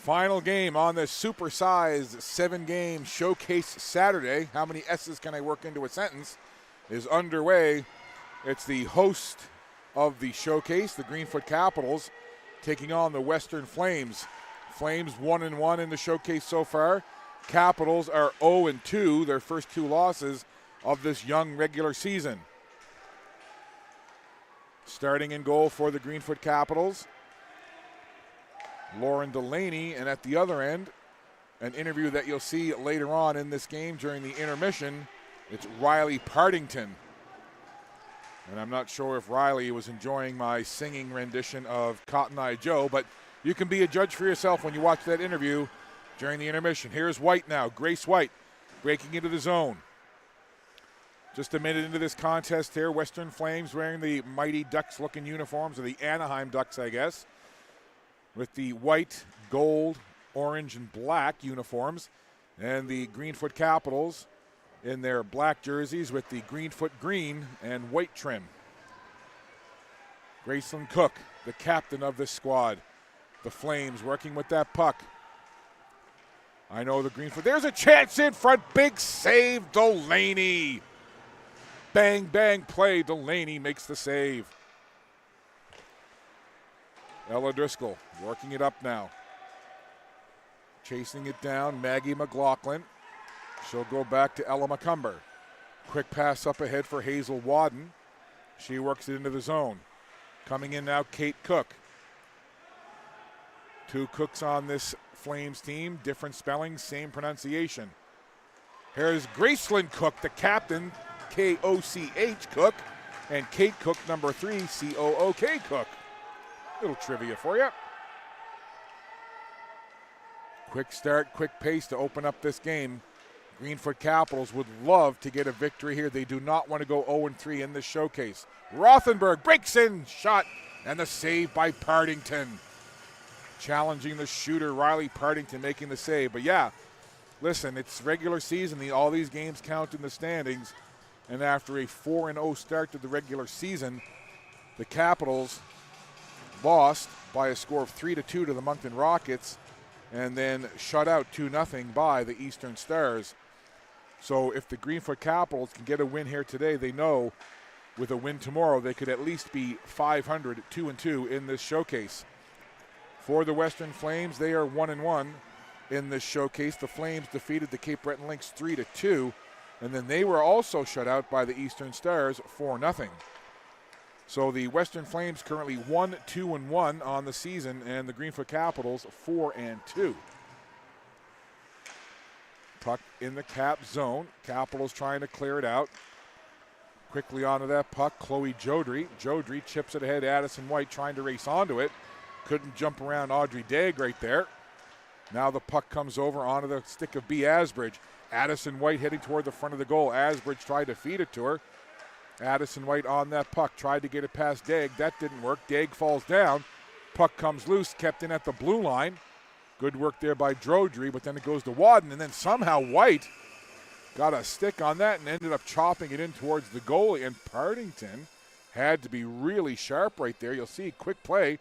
Final game on this supersized 7-game showcase Saturday. How many S's can I work into a sentence? Is underway. It's the host of the showcase, the Greenfoot Capitals, taking on the Western Flames. Flames 1-1 in the showcase so far. Capitals are 0-2, their first 2 losses of this young regular season. Starting in goal for the Greenfoot Capitals, Lauren Delaney, and at the other end, an interview that you'll see later on in this game during the intermission, it's Riley Partington. And I'm not sure if Riley was enjoying my singing rendition of Cotton Eye Joe, but you can be a judge for yourself when you watch that interview during the intermission. Here's White now, Grace White, breaking into the zone. Just a minute into this contest here, Western Flames wearing the Mighty Ducks-looking uniforms, or the Anaheim Ducks, I guess, with the white, gold, orange, and black uniforms, and the Greenfoot Capitals in their black jerseys with the Greenfoot green and white trim. Graceland Cook, the captain of this squad. The Flames working with that puck. I know the Greenfoot. There's a chance in front. Big save, Delaney. Bang, bang play. Delaney makes the save. Ella Driscoll working it up now. Chasing it down, Maggie McLaughlin. She'll go back to Ella McCumber. Quick pass up ahead for Hazel Wadden. She works it into the zone. Coming in now, Kate Cook. 2 Cooks on this Flames team, different spelling, same pronunciation. Here's Graceland Cook, the captain, K-O-C-H Cook, and Kate Cook, number 3, C-O-O-K Cook. Little trivia for you. Quick start, quick pace to open up this game. Greenfoot Capitals would love to get a victory here. They do not want to go 0-3 in this showcase. Rothenberg breaks in, shot, and the save by Partington. Challenging the shooter, Riley Partington, making the save. But yeah, listen, it's regular season. All these games count in the standings. And after a 4-0 start to the regular season, the Capitals lost by a score of 3-2 to the Moncton Rockets, and then shut out 2-0 by the Eastern Stars. So if the Greenfoot Capitals can get a win here today, they know with a win tomorrow they could at least be 500 2-2 in this showcase. For the Western Flames, they are 1-1 in this showcase. The Flames defeated the Cape Breton Lynx 3-2, and then they were also shut out by the Eastern Stars 4-0. So the Western Flames currently 1-2-1 on the season, and the Greenfoot Capitals 4-2. Puck in the Cap zone. Capitals trying to clear it out. Quickly onto that puck, Chloe Jodry. Jodry chips it ahead, Addison White trying to race onto it. Couldn't jump around Audrey Daigle right there. Now the puck comes over onto the stick of B. Asbridge. Addison White heading toward the front of the goal. Asbridge tried to feed it to her. Addison White on that puck, tried to get it past Daigle. That didn't work. Daigle falls down. Puck comes loose, kept in at the blue line. Good work there by Jodry, but then it goes to Wadden, and then somehow White got a stick on that and ended up chopping it in towards the goalie, and Partington had to be really sharp right there. You'll see quick play,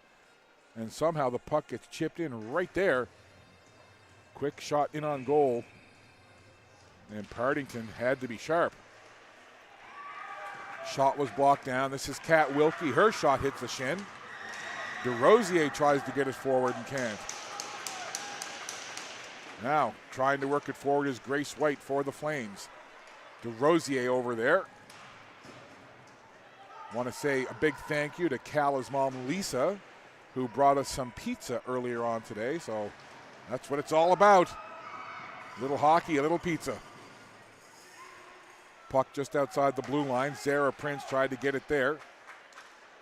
and somehow the puck gets chipped in right there. Quick shot in on goal, and Partington had to be sharp. Shot was blocked down. This is Kat Wilkie. Her shot hits the shin. DeRosier tries to get it forward and can't. Now, trying to work it forward is Grace White for the Flames. DeRosier over there. Want to say a big thank you to Cala's mom, Lisa, who brought us some pizza earlier on today. So that's what it's all about. A little hockey, a little pizza. Puck just outside the blue line. Zara Prince tried to get it there.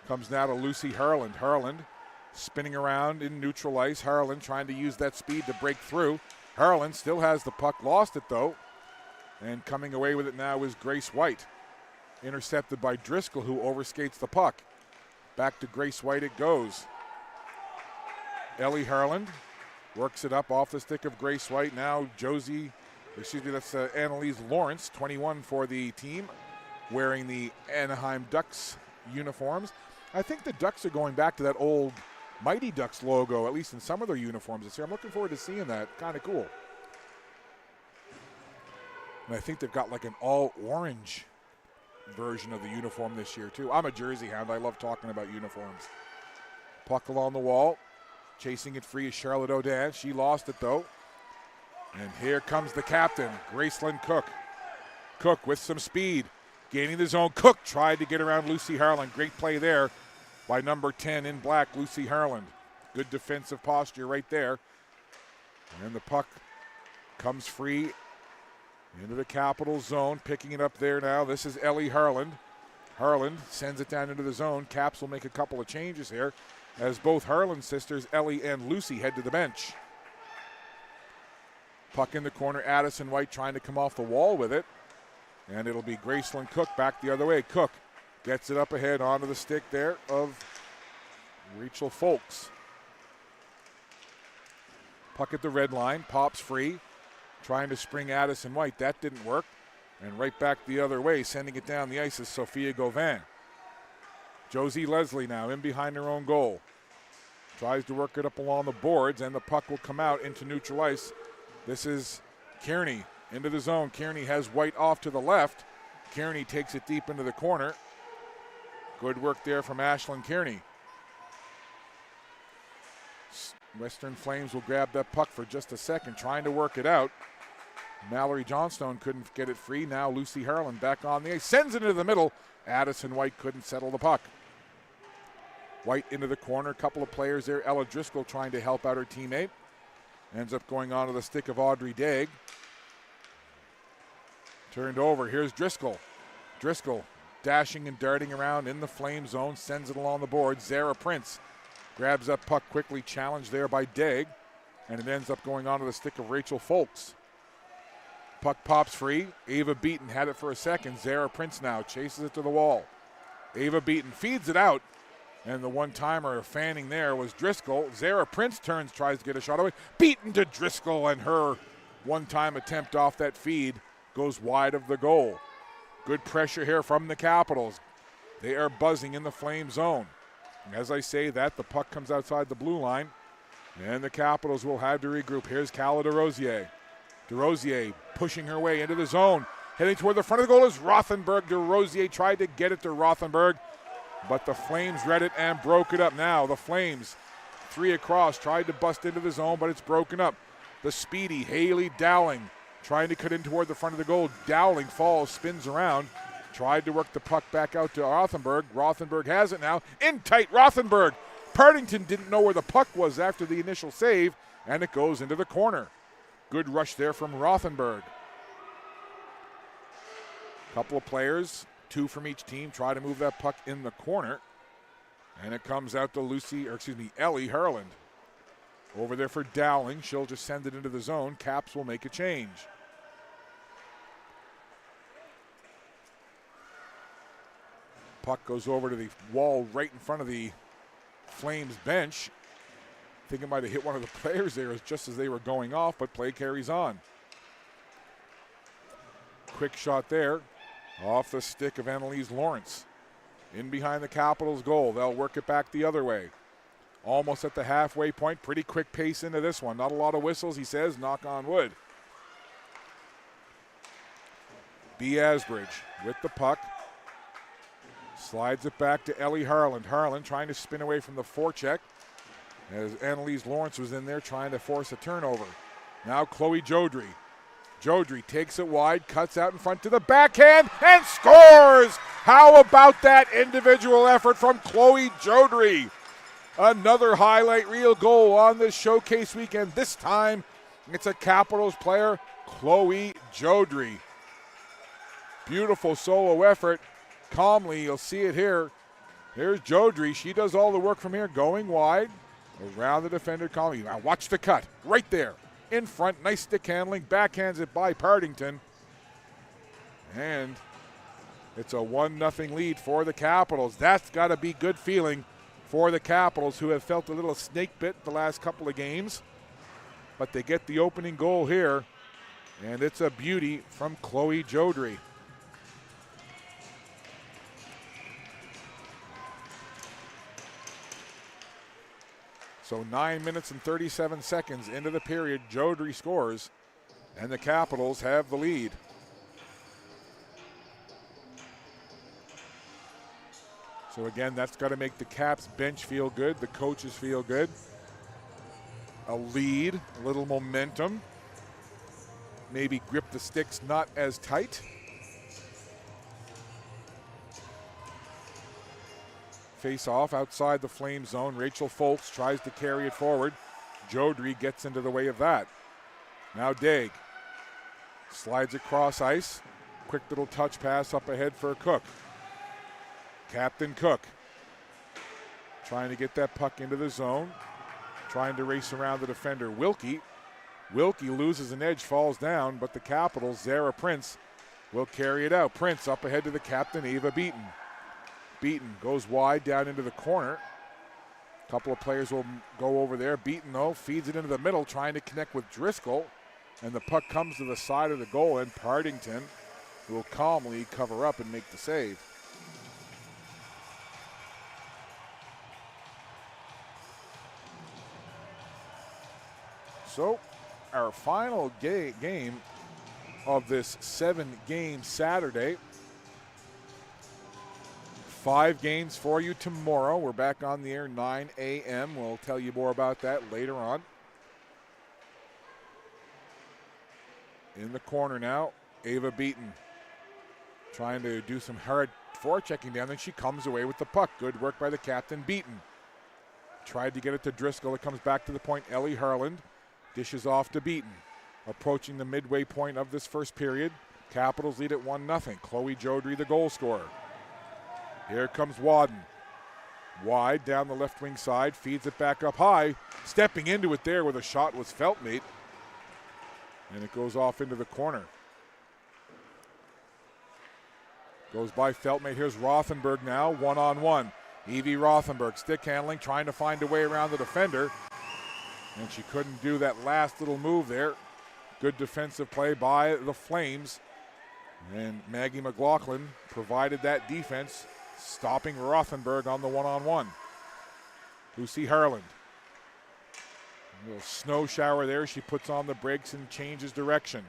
Comes now to Lucy Harland. Harland spinning around in neutral ice. Harland trying to use that speed to break through. Harland still has the puck, lost it though. And coming away with it now is Grace White. Intercepted by Driscoll, who overskates the puck. Back to Grace White it goes. Ellie Harland works it up off the stick of Grace White. Now that's Annalise Lawrence, 21 for the team, wearing the Anaheim Ducks uniforms. I think the Ducks are going back to that old Mighty Ducks logo, at least in some of their uniforms this year. I'm looking forward to seeing that. Kind of cool. And I think they've got like an all-orange version of the uniform this year, too. I'm a Jersey hound. I love talking about uniforms. Puck along the wall. Chasing it free is Charlotte Odan. She lost it, though. And here comes the captain, Gracelyn Cook. Cook with some speed. Gaining the zone. Cook tried to get around Lucy Harland. Great play there by number 10 in black, Lucy Harland. Good defensive posture right there. And the puck comes free into the Capitals zone. Picking it up there now. This is Ellie Harland. Harland sends it down into the zone. Caps will make a couple of changes here as both Harland sisters, Ellie and Lucy, head to the bench. Puck in the corner. Addison White trying to come off the wall with it. And it'll be Gracelyn Cook back the other way. Cook gets it up ahead onto the stick there of Rachel Folks. Puck at the red line. Pops free. Trying to spring Addison White. That didn't work. And right back the other way, sending it down the ice is Sophia Gauvin. Josie Leslie now in behind her own goal. Tries to work it up along the boards, and the puck will come out into neutral ice. This is Kearney into the zone. Kearney has White off to the left. Kearney takes it deep into the corner. Good work there from Ashlyn Kearney. Western Flames will grab that puck for just a second, trying to work it out. Mallory Johnstone couldn't get it free. Now Lucy Harland back on the ice. Sends it into the middle. Addison White couldn't settle the puck. White into the corner. A couple of players there. Ella Driscoll trying to help out her teammate. Ends up going onto the stick of Audrey Daigle. Turned over. Here's Driscoll. Driscoll dashing and darting around in the flame zone. Sends it along the board. Zara Prince grabs that puck quickly. Challenged there by Daigle. And it ends up going onto the stick of Rachel Folks. Puck pops free. Ava Beaton had it for a second. Zara Prince now chases it to the wall. Ava Beaton feeds it out. And the one-timer fanning there was Driscoll. Zara Prince turns, tries to get a shot away. Beaton to Driscoll, and her one-time attempt off that feed goes wide of the goal. Good pressure here from the Capitals. They are buzzing in the flame zone. And as I say that, the puck comes outside the blue line, and the Capitals will have to regroup. Here's Cala DeRosier. DeRosier pushing her way into the zone. Heading toward the front of the goal is Rothenberg. DeRosier tried to get it to Rothenberg, but the Flames read it and broke it up. Now the Flames, three across, tried to bust into the zone, but it's broken up. The speedy Haley Dowling trying to cut in toward the front of the goal. Dowling falls, spins around, tried to work the puck back out to Rothenberg. Rothenberg has it now. In tight, Rothenberg. Partington didn't know where the puck was after the initial save, and it goes into the corner. Good rush there from Rothenberg. Couple of players, 2 from each team, try to move that puck in the corner. And it comes out to Ellie Harland. Over there for Dowling. She'll just send it into the zone. Caps will make a change. Puck goes over to the wall right in front of the Flames bench. I think it might have hit one of the players there just as they were going off, but play carries on. Quick shot there off the stick of Annalise Lawrence. In behind the Capitals goal. They'll work it back the other way. Almost at the halfway point. Pretty quick pace into this one. Not a lot of whistles, he says. Knock on wood. B. Asbridge with the puck. Slides it back to Ellie Harland. Harland trying to spin away from the forecheck as Annalise Lawrence was in there trying to force a turnover. Now Chloe Jodry. Jodry takes it wide, cuts out in front to the backhand, and scores! How about that individual effort from Chloe Jodry? Another highlight reel goal on this showcase weekend. This time, it's a Capitals player, Chloe Jodry. Beautiful solo effort. Calmly, you'll see it here. Here's Jodry. She does all the work from here, going wide, around the defender calmly. Now watch the cut, right there. In front, nice stick handling, backhands it by Partington. And it's a 1-0 lead for the Capitals. That's got to be good feeling for the Capitals, who have felt a little snake bit the last couple of games. But they get the opening goal here, and it's a beauty from Chloe Jodry. So 9 minutes and 37 seconds into the period, Jodry scores, and the Capitals have the lead. So again, that's got to make the Caps bench feel good, the coaches feel good. A lead, a little momentum. Maybe grip the sticks not as tight. Face off outside the Flame zone. Rachel Foltz tries to carry it forward. Jodry gets into the way of that. Now Daig slides across ice. Quick little touch pass up ahead for Cook. Captain Cook trying to get that puck into the zone. Trying to race around the defender, Wilkie. Wilkie loses an edge, falls down, but the Capitals, Zara Prince, will carry it out. Prince up ahead to the captain, Ava Beaton. Beaton goes wide down into the corner. A couple of players will go over there. Beaton, though, feeds it into the middle, trying to connect with Driscoll. And the puck comes to the side of the goal, and Partington will calmly cover up and make the save. So, our final game of this 7-game Saturday. 5 games for you tomorrow. We're back on the air 9 a.m. We'll tell you more about that later on. In the corner now, Ava Beaton trying to do some hard forechecking down, then she comes away with the puck. Good work by the captain, Beaton. Tried to get it to Driscoll. It comes back to the point. Ellie Harland dishes off to Beaton. Approaching the midway point of this first period. Capitals lead at 1-0. Chloe Jodry, the goal scorer. Here comes Wadden. Wide down the left wing side, feeds it back up high. Stepping into it there with a shot was Feltmate. And it goes off into the corner. Goes by Feltmate. Here's Rothenberg now, one-on-one. Evie Rothenberg, stick handling, trying to find a way around the defender. And she couldn't do that last little move there. Good defensive play by the Flames. And Maggie McLaughlin provided that defense, stopping Rothenberg on the one-on-one. Lucy Harland. A little snow shower there. She puts on the brakes and changes direction.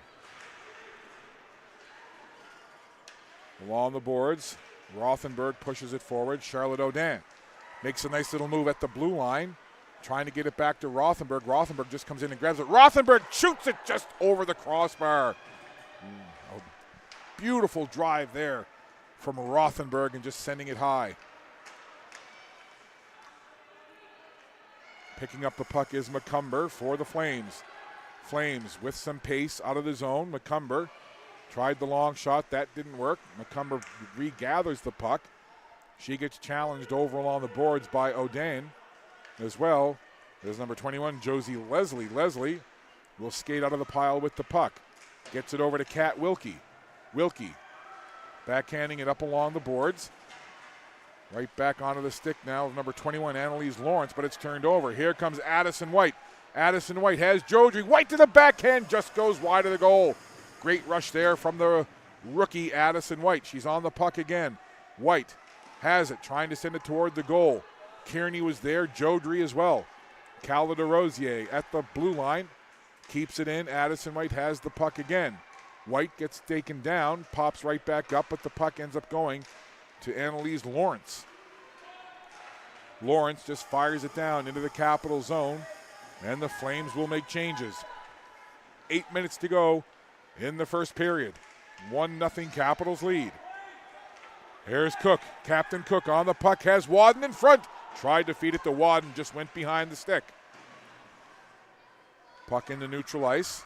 Along the boards, Rothenberg pushes it forward. Charlotte Audin makes a nice little move at the blue line. trying to get it back to Rothenberg. Rothenberg just comes in and grabs it. Rothenberg shoots it just over the crossbar. A beautiful drive there from Rothenberg and just sending it high. Picking up the puck is McCumber for the Flames. Flames with some pace out of the zone. McCumber tried the long shot. That didn't work. McCumber regathers the puck. She gets challenged over along the boards by O'Dane as well. There's number 21, Josie Leslie. Leslie will skate out of the pile with the puck. Gets it over to Kat Wilkie. Wilkie backhanding it up along the boards. Right back onto the stick now of number 21, Annalise Lawrence, but it's turned over. Here comes Addison White. Addison White has Jodry. White to the backhand, just goes wide of the goal. Great rush there from the rookie Addison White. She's on the puck again. White has it, trying to send it toward the goal. Kearney was there, Jodry as well. Cala de Rosier at the blue line, keeps it in. Addison White has the puck again. White gets taken down, pops right back up, but the puck ends up going to Annalise Lawrence. Lawrence just fires it down into the Capital zone, and the Flames will make changes. 8 minutes to go in the first period. 1-0 Capitals lead. Here's Cook. Captain Cook on the puck, has Wadden in front. Tried to feed it to Wadden, just went behind the stick. Puck into neutral ice.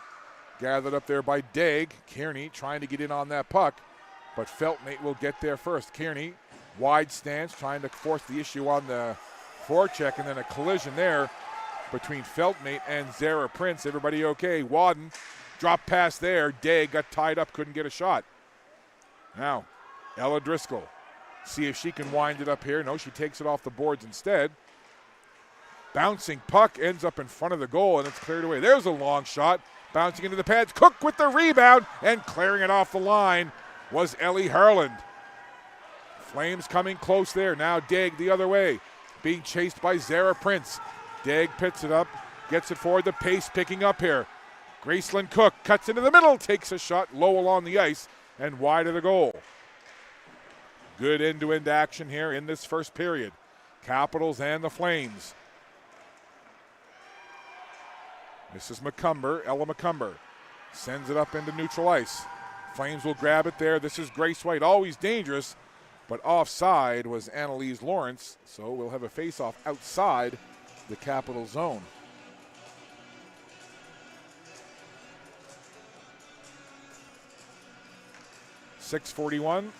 Gathered up there by Daig. Kearney trying to get in on that puck, but Feltmate will get there first. Kearney, wide stance, trying to force the issue on the forecheck, and then a collision there between Feltmate and Zara Prince. Everybody okay. Wadden, drop pass there. Daig got tied up, couldn't get a shot. Now, Ella Driscoll. See if she can wind it up here. No, she takes it off the boards instead. Bouncing puck ends up in front of the goal, and it's cleared away. There's a long shot. Bouncing into the pads. Cook with the rebound, and clearing it off the line was Ellie Harland. Flames coming close there. Now Daig the other way, being chased by Zara Prince. Daig picks it up, gets it forward. The pace picking up here. Graceland Cook cuts into the middle, takes a shot low along the ice and wide of the goal. Good end-to-end action here in this first period. Capitals and the Flames. This is McCumber, Ella McCumber. Sends it up into neutral ice. Flames will grab it there. This is Grace White, always dangerous, but offside was Annalise Lawrence, so we'll have a face-off outside the Capital zone. .641.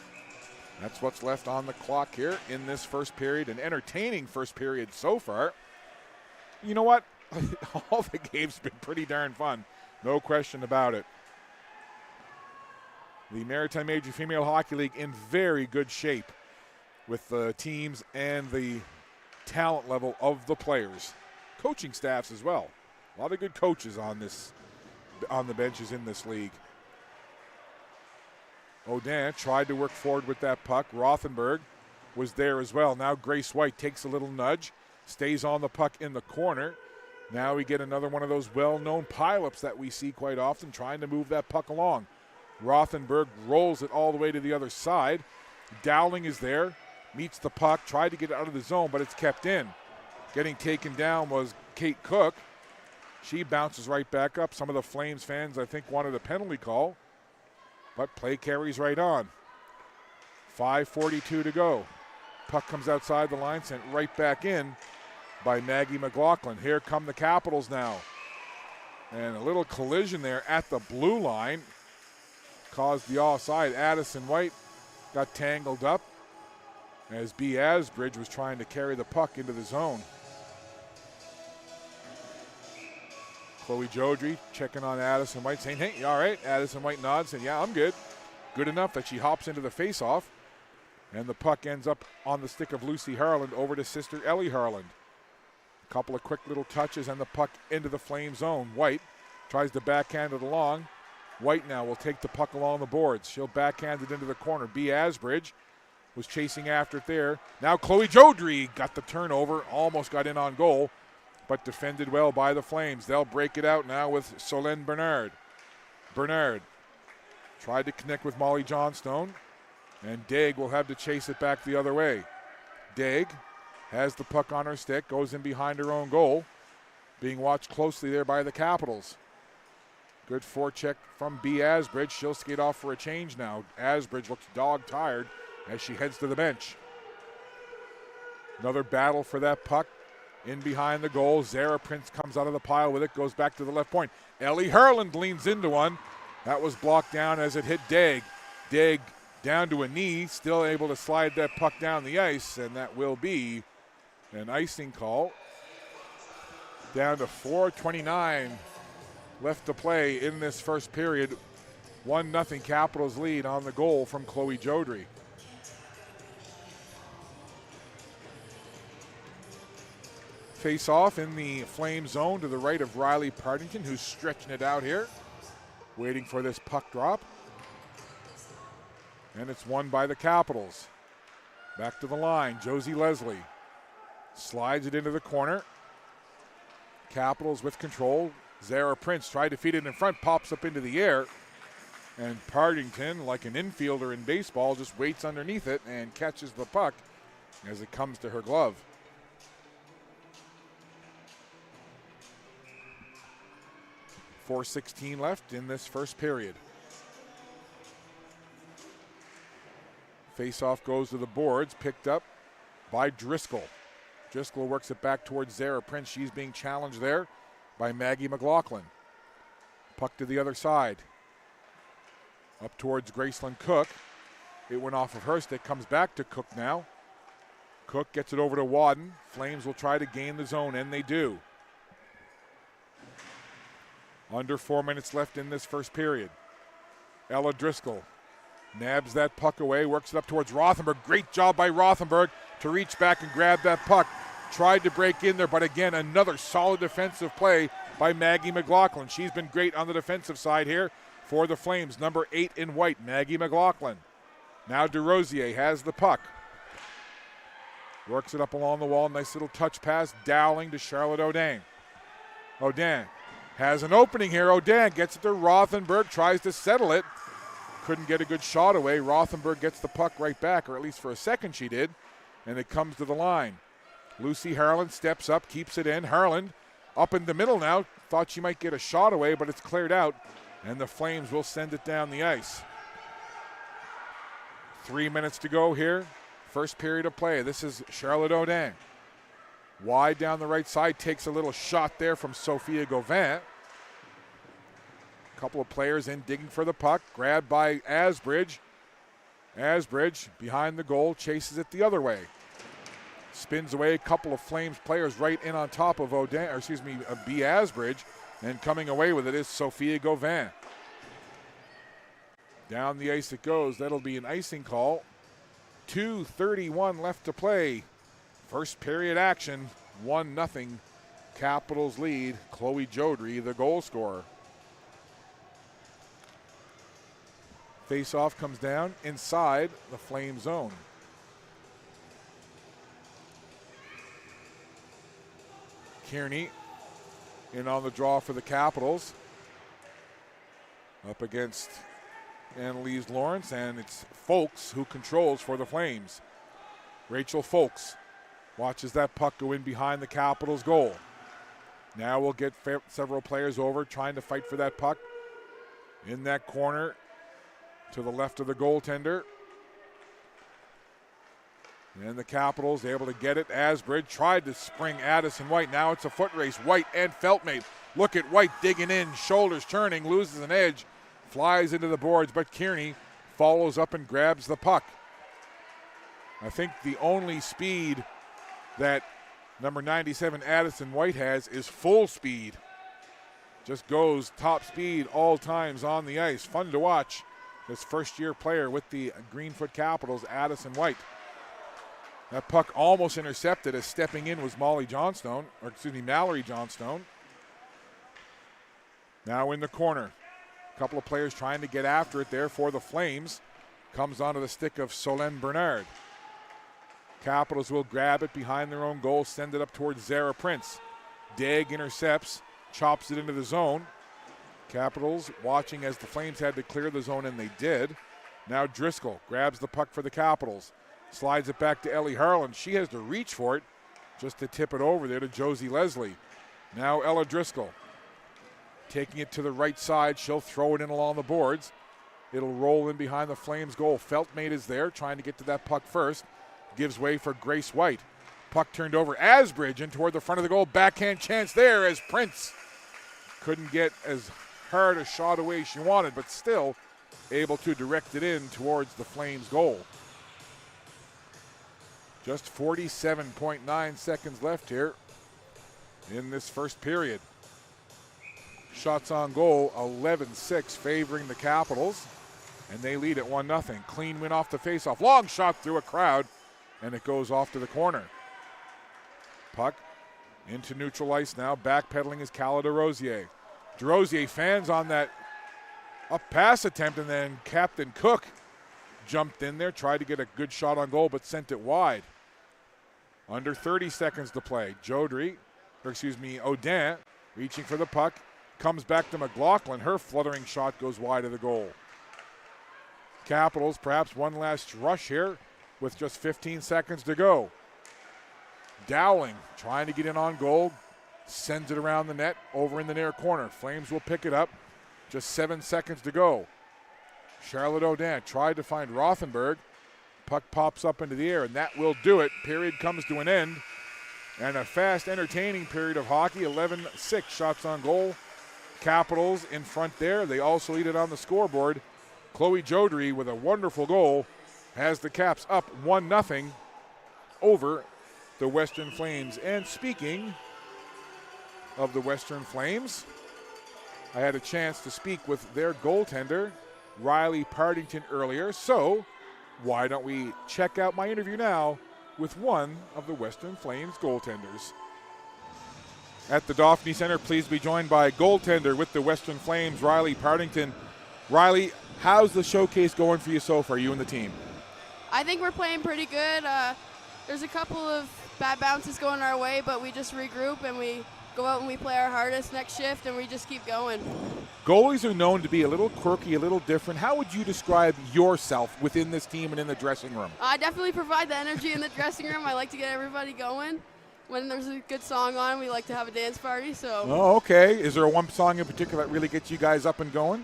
That's what's left on the clock here in this first period. An entertaining first period so far. You know what? All the games have been pretty darn fun. No question about it. The Maritime Major Female Hockey League in very good shape with the teams and the talent level of the players. Coaching staffs as well. A lot of good coaches on the benches in this league. O'Dan tried to work forward with that puck. Rothenberg was there as well. Now Grace White takes a little nudge, stays on the puck in the corner. Now we get another one of those well-known pileups that we see quite often, trying to move that puck along. Rothenberg rolls it all the way to the other side. Dowling is there, meets the puck, tried to get it out of the zone, but it's kept in. Getting taken down was Kate Cook. She bounces right back up. Some of the Flames fans, I think, wanted a penalty call, but play carries right on. 5:42 to go. Puck comes outside the line, sent right back in by Maggie McLaughlin. Here come the Capitals now. And a little collision there at the blue line caused the offside. Addison White got tangled up as B. Asbridge was trying to carry the puck into the zone. Chloe Jodry checking on Addison White, saying, hey, you all right? Addison White nods, saying, yeah, I'm good. Good enough that she hops into the faceoff, and the puck ends up on the stick of Lucy Harland over to sister Ellie Harland. A couple of quick little touches and the puck into the Flame zone. White tries to backhand it along. White now will take the puck along the boards. She'll backhand it into the corner. B. Asbridge was chasing after it there. Now Chloe Jodry got the turnover, almost got in on goal, but defended well by the Flames. They'll break it out now with Solène Bernard. Bernard tried to connect with Molly Johnstone, and Daig will have to chase it back the other way. Daig has the puck on her stick, goes in behind her own goal. Being watched closely there by the Capitals. Good forecheck from B. Asbridge. She'll skate off for a change now. Asbridge looks dog-tired as she heads to the bench. Another battle for that puck. In behind the goal. Zara Prince comes out of the pile with it, goes back to the left point. Ellie Harland leans into one. That was blocked down as it hit Daig. Daig down to a knee, still able to slide that puck down the ice, and that will be an icing call. Down to 4:29 left to play in this first period. 1-0 Capitals lead on the goal from Chloe Jodry. Face off in the Flame zone to the right of Riley Partington, who's stretching it out here, waiting for this puck drop. And it's won by the Capitals. Back to the line, Josie Leslie slides it into the corner. Capitals with control. Zara Prince tried to feed it in front, pops up into the air. And Partington, like an infielder in baseball, just waits underneath it and catches the puck as it comes to her glove. 4:16 left in this first period. Face-off goes to the boards, picked up by Driscoll. Driscoll works it back towards Zara Prince. She's being challenged there by Maggie McLaughlin. Puck to the other side. Up towards Graceland Cook. It went off of her stick, comes back to Cook now. Cook gets it over to Wadden. Flames will try to gain the zone, and they do. Under 4 minutes left in this first period. Ella Driscoll nabs that puck away, works it up towards Rothenberg. Great job by Rothenberg to reach back and grab that puck. Tried to break in there, but again, another solid defensive play by Maggie McLaughlin. She's been great on the defensive side here for the Flames. Number 8 in white, Maggie McLaughlin. Now DeRosier has the puck. Works it up along the wall. Nice little touch pass. Dowling to Charlotte Odin. Odin has an opening here. Odin gets it to Rothenberg. Tries to settle it. Couldn't get a good shot away. Rothenberg gets the puck right back, or at least for a second she did. And it comes to the line. Lucy Harland steps up, keeps it in. Harland up in the middle now. Thought she might get a shot away, but it's cleared out. And the Flames will send it down the ice. 3 minutes to go here. First period of play. This is Charlotte Odin. Wide down the right side. Takes a little shot there from Sophia Gauvin. A couple of players in digging for the puck. Grabbed by Asbridge. Asbridge behind the goal. Chases it the other way. Spins away. A couple of Flames players right in on top of B. Asbridge. And coming away with it is Sophia Gauvin. Down the ice it goes. That'll be an icing call. 2:31 left to play. First period action. 1-0. Capitals lead. Chloe Jodry, the goal scorer. Face-off comes down inside the Flame zone. Kearney in on the draw for the Capitals. Up against Annalise Lawrence, and it's Folks who controls for the Flames. Rachel Folks watches that puck go in behind the Capitals goal. Now we'll get several players over trying to fight for that puck. In that corner to the left of the goaltender. And the Capitals able to get it. Asbridge tried to spring Addison White. Now it's a foot race. White and Feltmate. Look at White digging in, shoulders turning, loses an edge, flies into the boards, but Kearney follows up and grabs the puck. I think the only speed that number 97 Addison White has is full speed. Just goes top speed all times on the ice. Fun to watch. This first-year player with the Greenfoot Capitals, Addison White. That puck almost intercepted as stepping in was Mallory Johnstone. Now in the corner. A couple of players trying to get after it there for the Flames. Comes onto the stick of Solène Bernard. Capitals will grab it behind their own goal, send it up towards Zara Prince. Daig intercepts, chops it into the zone. Capitals watching as the Flames had to clear the zone, and they did. Now Driscoll grabs the puck for the Capitals. Slides it back to Ellie Harland. She has to reach for it. just to tip it over there to Josie Leslie. Now Ella Driscoll taking it to the right side. She'll throw it in along the boards. It'll roll in behind the Flames goal. Feltmate is there trying to get to that puck first. Gives way for Grace White. Puck turned over. Asbridge in toward the front of the goal. Backhand chance there as Prince couldn't get as hard a shot away as she wanted, but still able to direct it in towards the Flames goal. Just 47.9 seconds left here in this first period. Shots on goal, 11-6 favoring the Capitals, and they lead at 1-0. Clean win off the faceoff. Long shot through a crowd, and it goes off to the corner. Puck into neutral ice now. Backpedaling is Cala DeRosier. DeRosier fans on that up pass attempt, and then Captain Cook jumped in there, tried to get a good shot on goal, but sent it wide. Under 30 seconds to play. Odin reaching for the puck. Comes back to McLaughlin. Her fluttering shot goes wide of the goal. Capitals perhaps one last rush here with just 15 seconds to go. Dowling trying to get in on goal. Sends it around the net over in the near corner. Flames will pick it up. Just 7 seconds to go. Charlotte Odin tried to find Rothenberg. Puck pops up into the air, and that will do it. Period comes to an end. And a fast, entertaining period of hockey. 11-6 shots on goal. Capitals in front there. They also lead it on the scoreboard. Chloe Jodry with a wonderful goal has the Caps up 1-0 over the Western Flames. And speaking of the Western Flames, I had a chance to speak with their goaltender, Riley Partington, earlier. So why don't we check out my interview now with one of the Western Flames goaltenders. At the Dauphinee Center, please be joined by goaltender with the Western Flames, Riley Partington. Riley, how's the showcase going for you so far, you and the team? I think we're playing pretty good. There's a couple of bad bounces going our way, but we just regroup and we go out and we play our hardest next shift and we just keep going. Goalies are known to be a little quirky, a little different. How would you describe yourself within this team and in the dressing room? I definitely provide the energy in the dressing room. I like to get everybody going. When there's a good song on, we like to have a dance party. So. Oh, okay. Is there one song in particular that really gets you guys up and going?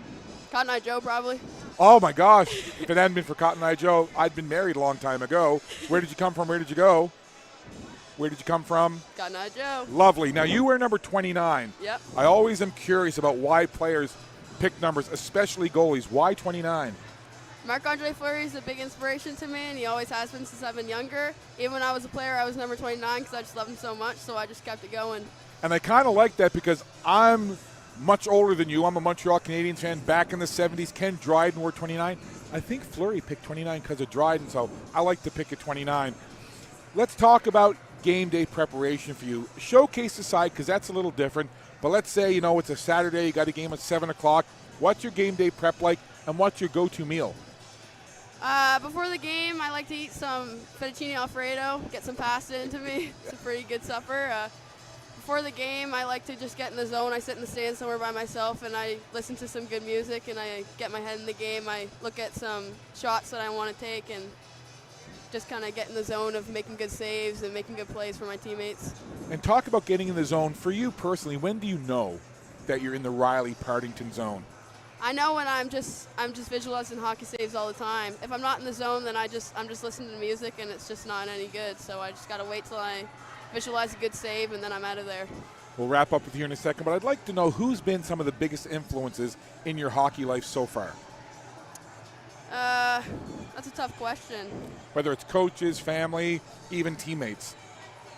Cotton Eye Joe, probably. Oh, my gosh. If it hadn't been for Cotton Eye Joe, I'd been married a long time ago. Where did you come from? Where did you go? Where did you come from? Cotton Eye Joe. Lovely. Now, you wear number 29. Yep. I always am curious about why players pick numbers, especially goalies. Why 29? Marc-Andre Fleury is a big inspiration to me, and he always has been since I've been younger. Even when I was a player, I was number 29 because I just loved him so much, so I just kept it going. And I kind of like that because I'm much older than you. I'm a Montreal Canadiens fan back in the 70s. Ken Dryden wore 29. I think Fleury picked 29 because of Dryden, so I like to pick at 29. Let's talk about game day preparation for you. Showcase aside, because that's a little different, but let's say, it's a Saturday, you got a game at 7 o'clock. What's your game day prep like, and what's your go-to meal? Before the game, I like to eat some fettuccine alfredo, get some pasta into me. It's a pretty good supper. Before the game, I like to just get in the zone. I sit in the stand somewhere by myself, and I listen to some good music, and I get my head in the game. I look at some shots that I want to take and just kind of get in the zone of making good saves and making good plays for my teammates. And talk about getting in the zone. For you personally, when do you know that you're in the Riley Partington zone? I know when I'm just visualizing hockey saves all the time. If I'm not in the zone, then I'm just listening to music and it's just not any good. So I just got to wait till I visualize a good save and then I'm out of there. We'll wrap up with you in a second, but I'd like to know who's been some of the biggest influences in your hockey life so far? That's a tough question. Whether it's coaches, family, even teammates.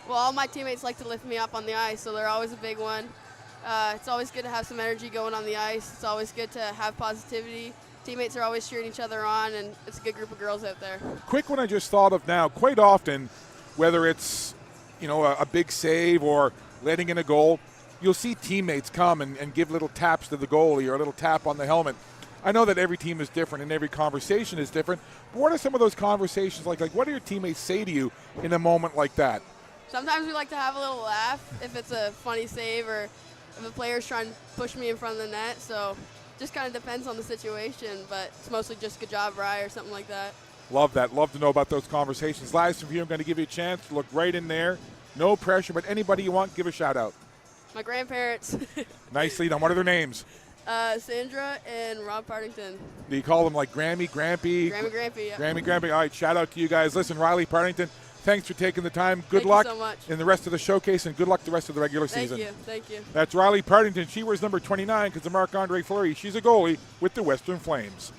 Well, all my teammates like to lift me up on the ice, so they're always a big one. It's always good to have some energy going on the ice. It's always good to have positivity. Teammates are always cheering each other on, and it's a good group of girls out there. Quick one I just thought of now. Quite often, whether it's a big save or letting in a goal, you'll see teammates come and give little taps to the goalie or a little tap on the helmet. I know that every team is different and every conversation is different, but what are some of those conversations like? Like, what do your teammates say to you in a moment like that? Sometimes we like to have a little laugh if it's a funny save or if a player's trying to push me in front of the net. So just kind of depends on the situation, but it's mostly just good job, Rye, or something like that. Love that. Love to know about those conversations. Last from here, I'm going to give you a chance to look right in there No pressure, but anybody you want, give a shout out. My grandparents, Nicely done. What are their names? Sandra and Rob Partington. Do you call them like Grammy, Grampy? Grampy, yeah. Grammy. All right, shout out to you guys. Listen, Riley Partington, thanks for taking the time. Good Thank luck you so much. in the rest of the showcase, and good luck the rest of the regular season. Thank you. That's Riley Partington. She wears number 29 because of Marc-Andre Fleury. She's a goalie with the Western Flames.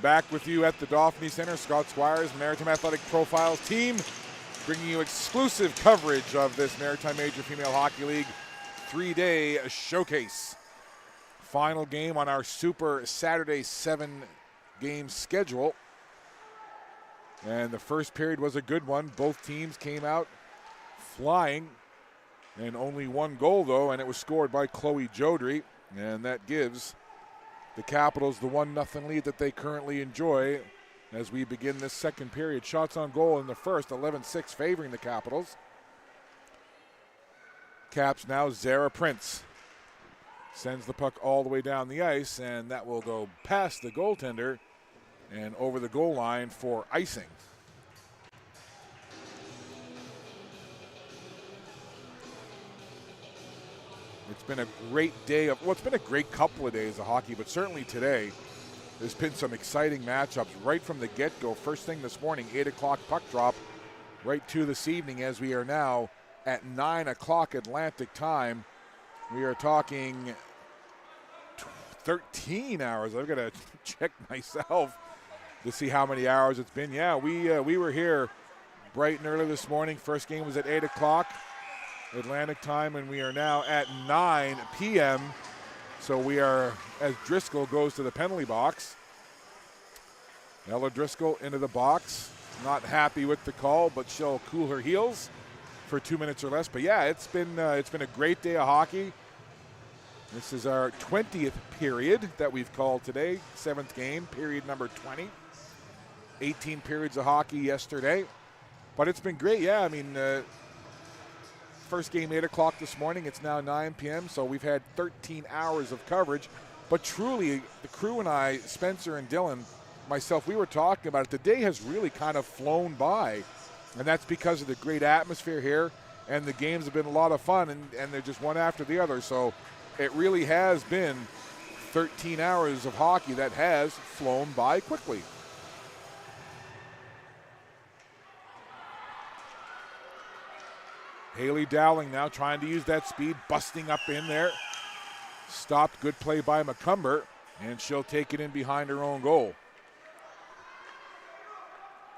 Back with you at the Dauphinee Center. Scott Squires, Maritime Athletic Profiles team, bringing you exclusive coverage of this Maritime Major Female Hockey League 3-day showcase. Final game on our Super Saturday 7-game schedule. And the first period was a good one. Both teams came out flying. And only one goal, though, and it was scored by Chloe Jodry. And that gives the Capitals the 1-0 lead that they currently enjoy as we begin this second period. Shots on goal in the first, 11-6 favoring the Capitals. Caps now, Zara Prince sends the puck all the way down the ice, and that will go past the goaltender and over the goal line for icing. It's been a great day of, well, it's been a great couple of days of hockey, but certainly today there's been some exciting matchups right from the get-go. First thing this morning, 8 o'clock puck drop right to this evening as we are now at 9 o'clock Atlantic time. We are talking 13 hours. I've got to check myself to see how many hours it's been. Yeah, we were here bright and early this morning. First game was at 8 o'clock Atlantic time, and we are now at 9 p.m. So we are, as Driscoll goes to the penalty box. Ella Driscoll into the box. Not happy with the call, but she'll cool her heels for 2 minutes or less. But yeah, it's been a great day of hockey. This is our 20th period that we've called today. 7th game, period number 20. 18 periods of hockey yesterday. But it's been great, yeah. I mean, first game 8 o'clock this morning. It's now 9 p.m., so we've had 13 hours of coverage. But truly, the crew and I, Spencer and Dylan, myself, we were talking about it. The day has really kind of flown by, and that's because of the great atmosphere here, and the games have been a lot of fun, and they're just one after the other. So it really has been 13 hours of hockey that has flown by quickly. Haley Dowling now trying to use that speed, busting up in there. Stopped, good play by McCumber, and she'll take it in behind her own goal.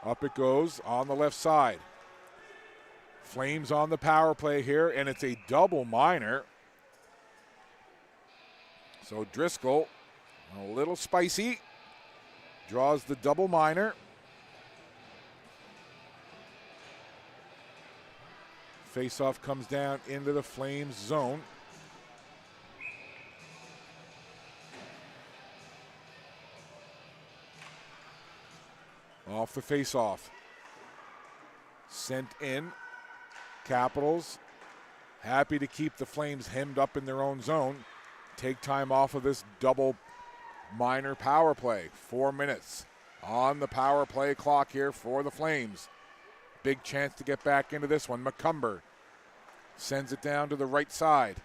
Up it goes on the left side. Flames on the power play here, and it's a double minor. So Driscoll, a little spicy, draws the double minor. Faceoff comes down into the Flames zone. Off the faceoff. Sent in. Capitals happy to keep the Flames hemmed up in their own zone. Take time off of this double minor power play. 4 minutes on the power play clock here for the Flames. Big chance to get back into this one. McCumber sends it down to the right side.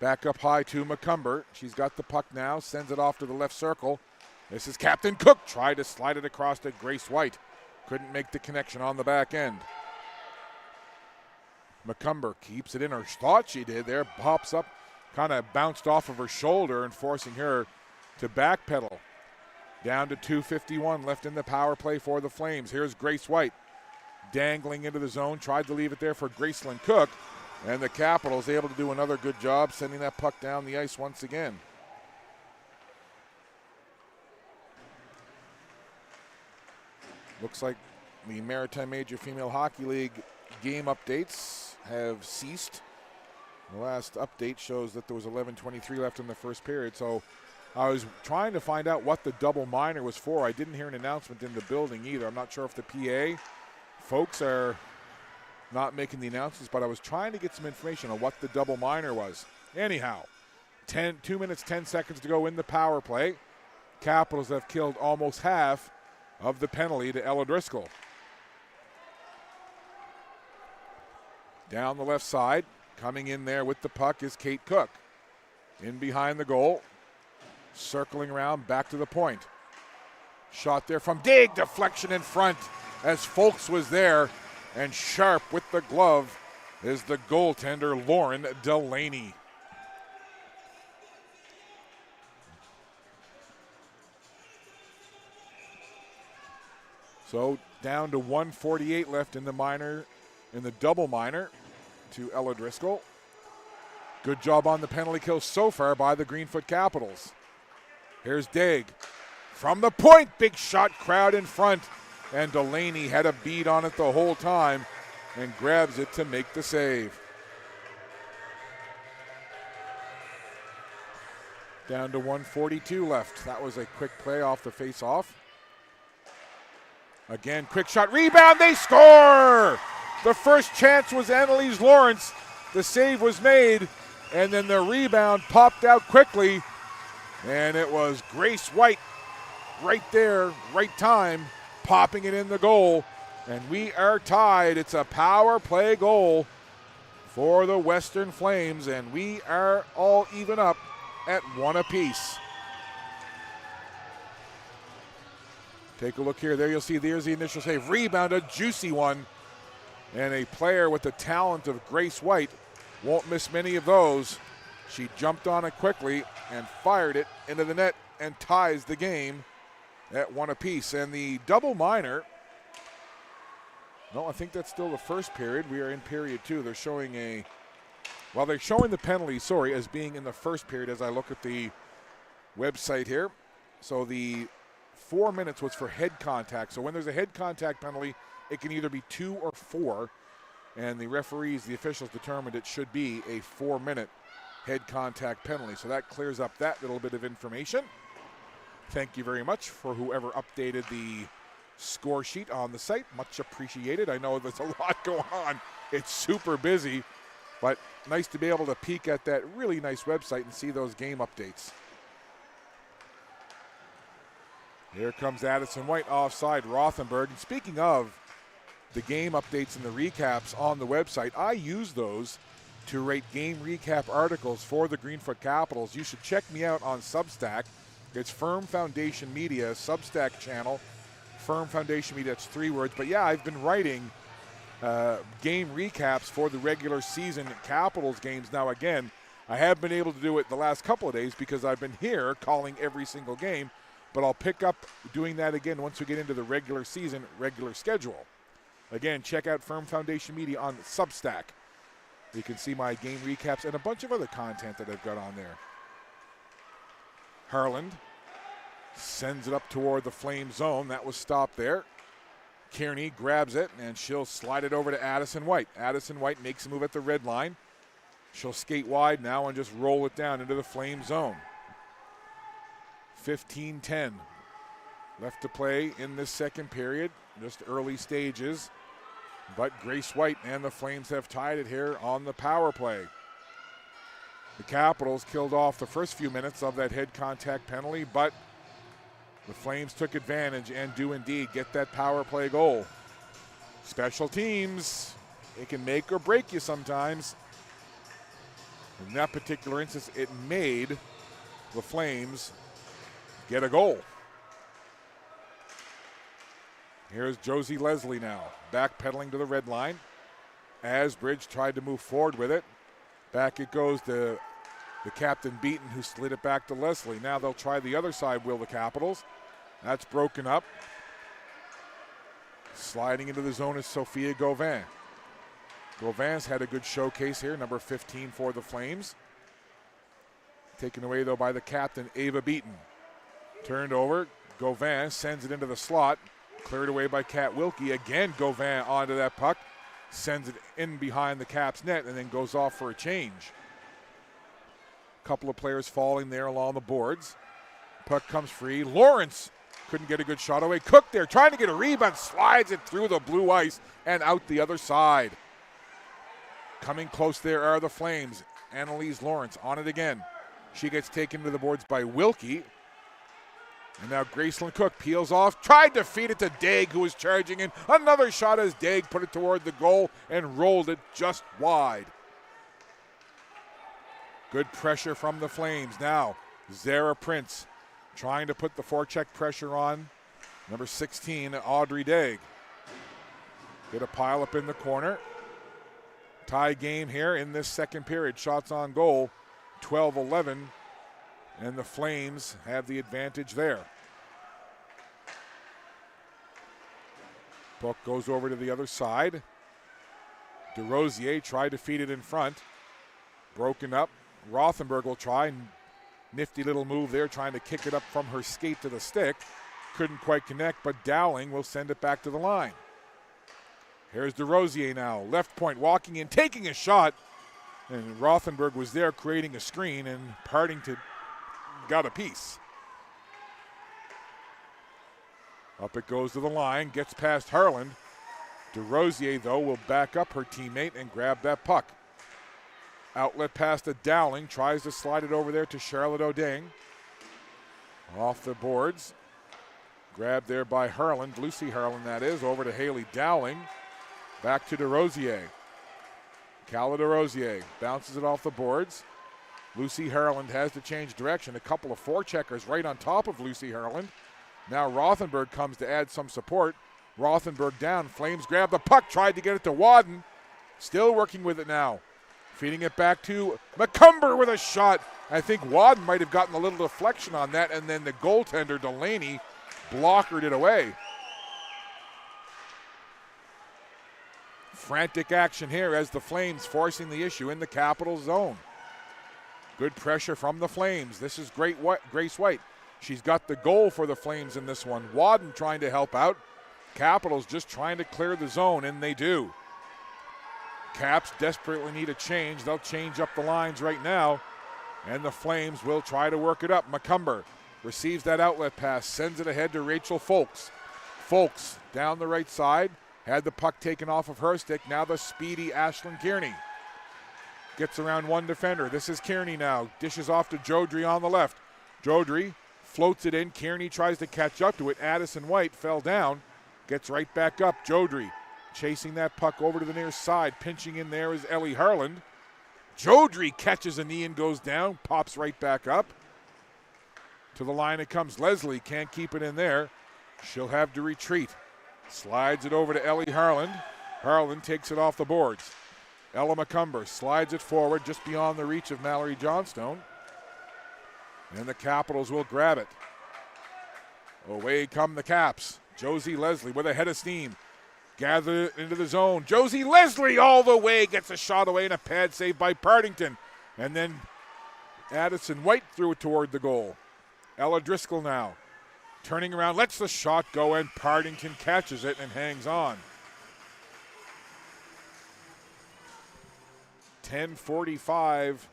Back up high to McCumber. She's got the puck now. Sends it off to the left circle. This is Captain Cook. Tried to slide it across to Grace White. Couldn't make the connection on the back end. McCumber keeps it in. Her thought she did there. Pops up. Kind of bounced off of her shoulder and forcing her to backpedal. Down to 2:51 left in the power play for the Flames. Here's Grace White. Dangling into the zone, tried to leave it there for Gracelyn Cook, and the Capitals able to do another good job sending that puck down the ice once again. Looks like the Maritime Major Female Hockey League game updates have ceased. The last update shows that there was 11:23 left in the first period, so I was trying to find out what the double minor was for. I didn't hear an announcement in the building either. I'm not sure if the PA folks are not making the announcements, but I was trying to get some information on what the double minor was. Anyhow, 2 minutes, 10 seconds to go in the power play. Capitals have killed almost half of the penalty to Ella Driscoll. Down the left side, coming in there with the puck is Kate Cook. In behind the goal, circling around back to the point. Shot there from Dig, deflection in front as Folks was there, and sharp with the glove is the goaltender Lauren Delaney. So down to 1:48 left in the double minor to Ella Driscoll. Good job on the penalty kill so far by the Greenfoot Capitals. Here's Daig. From the point, big shot, crowd in front. And Delaney had a bead on it the whole time and grabs it to make the save. Down to 1:42 left. That was a quick play off the face-off. Again, quick shot, rebound, they score! The first chance was Annalise Lawrence. The save was made, and then the rebound popped out quickly, and it was Grace White right there, right time, popping it in the goal, and we are tied. It's a power play goal for the Western Flames, and we are all even up at 1 apiece. Take a look here. There you'll see there's the initial save. Rebound, a juicy one. And a player with the talent of Grace White won't miss many of those. She jumped on it quickly and fired it into the net and ties the game at 1 apiece. And the double minor, no, I think that's still the first period. We are in period 2. They're showing they're showing the penalty, as being in the first period as I look at the website here. So the 4 minutes was for head contact. So when there's a head contact penalty, it can either be 2 or 4. And the referees, the officials determined it should be a 4-minute head contact penalty. So that clears up that little bit of information. Thank you very much for whoever updated the score sheet on the site. Much appreciated. I know there's a lot going on. It's super busy, but nice to be able to peek at that really nice website and see those game updates. Here comes Addison White offside Rothenberg. And speaking of the game updates and the recaps on the website, I use those to write game recap articles for the Greenfoot Capitals. You should check me out on Substack. It's Firm Foundation Media, Substack channel. Firm Foundation Media, that's 3 words. But yeah, I've been writing game recaps for the regular season Capitals games. Now again, I have been able to do it the last couple of days because I've been here calling every single game. But I'll pick up doing that again once we get into the regular season, regular schedule. Again, check out Firm Foundation Media on Substack. You can see my game recaps and a bunch of other content that I've got on there. Harland sends it up toward the Flame zone. That was stopped there. Kearney grabs it, and she'll slide it over to Addison White. Addison White makes a move at the red line. She'll skate wide now and just roll it down into the Flame zone. 15-10 left to play in this second period. Just early stages. But Grace White and the Flames have tied it here on the power play. The Capitals killed off the first few minutes of that head contact penalty, but the Flames took advantage and do indeed get that power play goal. Special teams, it can make or break you sometimes. In that particular instance, it made the Flames get a goal. Here's Josie Leslie now, backpedaling to the red line. Asbridge tried to move forward with it. Back it goes to the captain Beaton, who slid it back to Leslie. Now they'll try the other side, will the Capitals. That's broken up. Sliding into the zone is Sophia Gauvin. Gauvin's had a good showcase here, number 15 for the Flames. Taken away, though, by the captain, Ava Beaton. Turned over, Gauvin sends it into the slot. Cleared away by Kat Wilkie. Again, Gauvin onto that puck. Sends it in behind the Caps net and then goes off for a change. Couple of players falling there along the boards. Puck comes free. Lawrence couldn't get a good shot away. Cook there trying to get a rebound. Slides it through the blue ice and out the other side. Coming close there are the Flames. Annalise Lawrence on it again. She gets taken to the boards by Wilkie. And now Graceland Cook peels off, tried to feed it to Daig, who was charging in. Another shot as Daig put it toward the goal and rolled it just wide. Good pressure from the Flames. Now, Zara Prince trying to put the forecheck pressure on number 16, Audrey Daig. Get a pile up in the corner. Tie game here in this second period. Shots on goal, 12-11. And the Flames have the advantage there. Puck goes over to the other side. DeRosier tried to feed it in front. Broken up. Rothenberg will try. Nifty little move there, trying to kick it up from her skate to the stick. Couldn't quite connect, but Dowling will send it back to the line. Here's DeRosier now. Left point, walking in, taking a shot. And Rothenberg was there creating a screen, and Partington got a piece. Up it goes to the line, gets past Harland. DeRosier, though, will back up her teammate and grab that puck. Outlet pass to Dowling, tries to slide it over there to Charlotte O'Dang. Off the boards. Grabbed there by Harland, Lucy Harland that is, over to Haley Dowling. Back to DeRosier. Cala DeRosier bounces it off the boards. Lucy Harland has to change direction. A couple of forecheckers right on top of Lucy Harland. Now Rothenberg comes to add some support. Rothenberg down. Flames grab the puck. Tried to get it to Wadden. Still working with it now. Feeding it back to McCumber with a shot. I think Wadden might have gotten a little deflection on that, and then the goaltender, Delaney, blockered it away. Frantic action here as the Flames forcing the issue in the Capital zone. Good pressure from the Flames. This is Grace White. She's got the goal for the Flames in this one. Wadden trying to help out. Capitals just trying to clear the zone, and they do. Caps desperately need a change. They'll change up the lines right now, and the Flames will try to work it up. McCumber receives that outlet pass, sends it ahead to Rachel Folks. Folks down the right side, had the puck taken off of her stick. Now the speedy Ashlyn Kearney gets around one defender. This is Kearney now. Dishes off to Jodry on the left. Jodry floats it in. Kearney tries to catch up to it. Addison White fell down. Gets right back up. Jodry chasing that puck over to the near side. Pinching in there is Ellie Harland. Jodry catches a knee and goes down. Pops right back up. To the line it comes. Leslie can't keep it in there. She'll have to retreat. Slides it over to Ellie Harland. Harland takes it off the boards. Ella McCumber slides it forward just beyond the reach of Mallory Johnstone. And the Capitals will grab it. Away come the Caps. Josie Leslie with a head of steam. Gather it into the zone. Josie Leslie all the way. Gets a shot away and a pad save by Partington. And then Addison White threw it toward the goal. Ella Driscoll now. Turning around, lets the shot go, and Partington catches it and hangs on. 10:45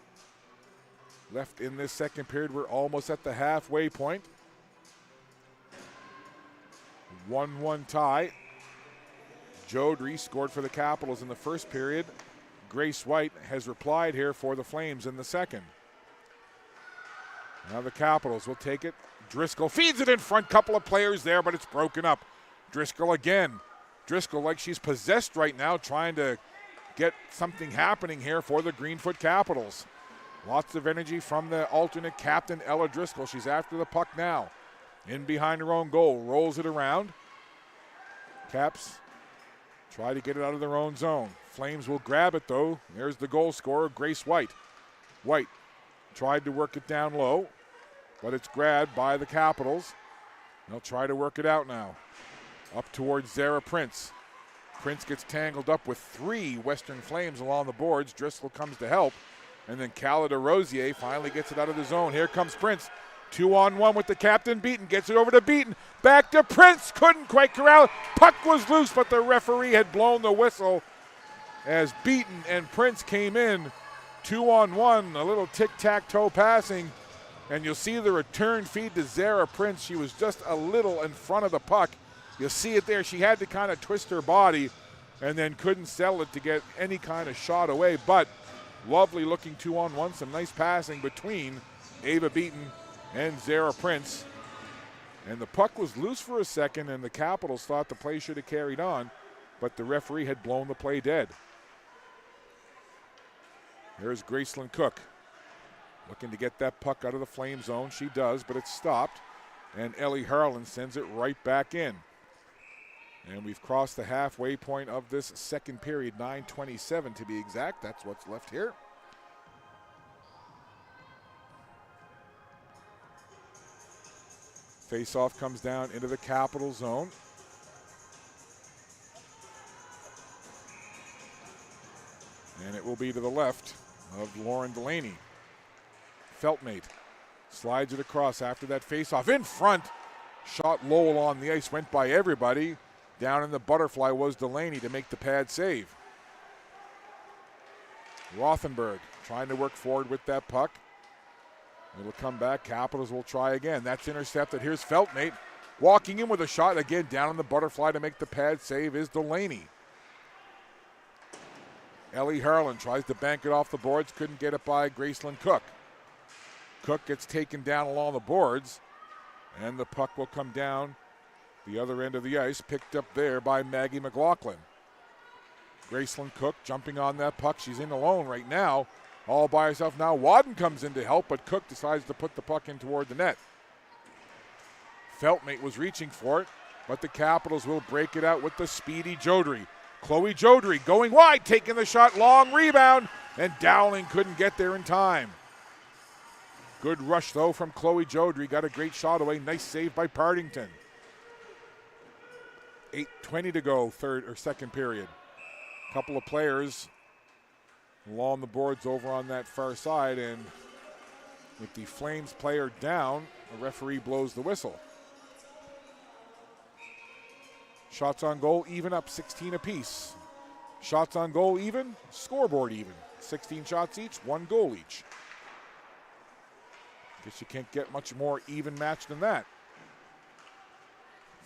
left in this second period. We're almost at the halfway point. 1-1 tie. Jodry scored for the Capitals in the first period. Grace White has replied here for the Flames in the second. Now the Capitals will take it. Driscoll feeds it in front. Couple of players there, but it's broken up. Driscoll again. Driscoll like she's possessed right now, trying to get something happening here for the Greenfoot Capitals. Lots of energy from the alternate captain, Ella Driscoll. She's after the puck now. In behind her own goal. Rolls it around. Caps try to get it out of their own zone. Flames will grab it, though. There's the goal scorer, Grace White. White tried to work it down low, but it's grabbed by the Capitals. They'll try to work it out now. Up towards Zara Prince. Prince gets tangled up with three Western Flames along the boards. Driscoll comes to help. And then Cala DeRosier finally gets it out of the zone. Here comes Prince. 2-on-1 with the captain. Beaton gets it over to Beaton. Back to Prince. Couldn't quite corral it. Puck was loose, but the referee had blown the whistle as Beaton and Prince came in. 2-on-1. A little tic-tac-toe passing. And you'll see the return feed to Zara Prince. She was just a little in front of the puck. You'll see it there. She had to kind of twist her body and then couldn't settle it to get any kind of shot away. But lovely looking 2-on-1. Some nice passing between Ava Beaton and Zara Prince. And the puck was loose for a second, and the Capitals thought the play should have carried on, but the referee had blown the play dead. Here's Gracelyn Cook. Looking to get that puck out of the Flame zone. She does, but it's stopped. And Ellie Harlan sends it right back in. And we've crossed the halfway point of this second period, 9:27 to be exact. That's what's left here. Face-off comes down into the Capital zone. be to the left of Lauren Delaney. Feltmate slides it across after that faceoff. In front, shot low along the ice, went by everybody. Down in the butterfly was Delaney to make the pad save. Rothenberg trying to work forward with that puck. It'll come back. Capitals will try again. That's intercepted. Here's Feltmate walking in with a shot. Again, down in the butterfly to make the pad save is Delaney. Ellie Harlan tries to bank it off the boards. Couldn't get it by Gracelyn Cook. Cook gets taken down along the boards. And the puck will come down the other end of the ice. Picked up there by Maggie McLaughlin. Gracelyn Cook jumping on that puck. She's in alone right now. All by herself now. Wadden comes in to help, but Cook decides to put the puck in toward the net. Feltmate was reaching for it, but the Capitals will break it out with the speedy Jodry. Chloe Jodry going wide, taking the shot, long rebound, and Dowling couldn't get there in time. Good rush, though, from Chloe Jodry. Got a great shot away. Nice save by Partington. 8:20 to go, second period. Couple of players along the boards over on that far side, and with the Flames player down, the referee blows the whistle. Shots on goal even up 16 apiece. Shots on goal even, scoreboard even. 16 shots each, 1 goal each. Guess you can't get much more even match than that.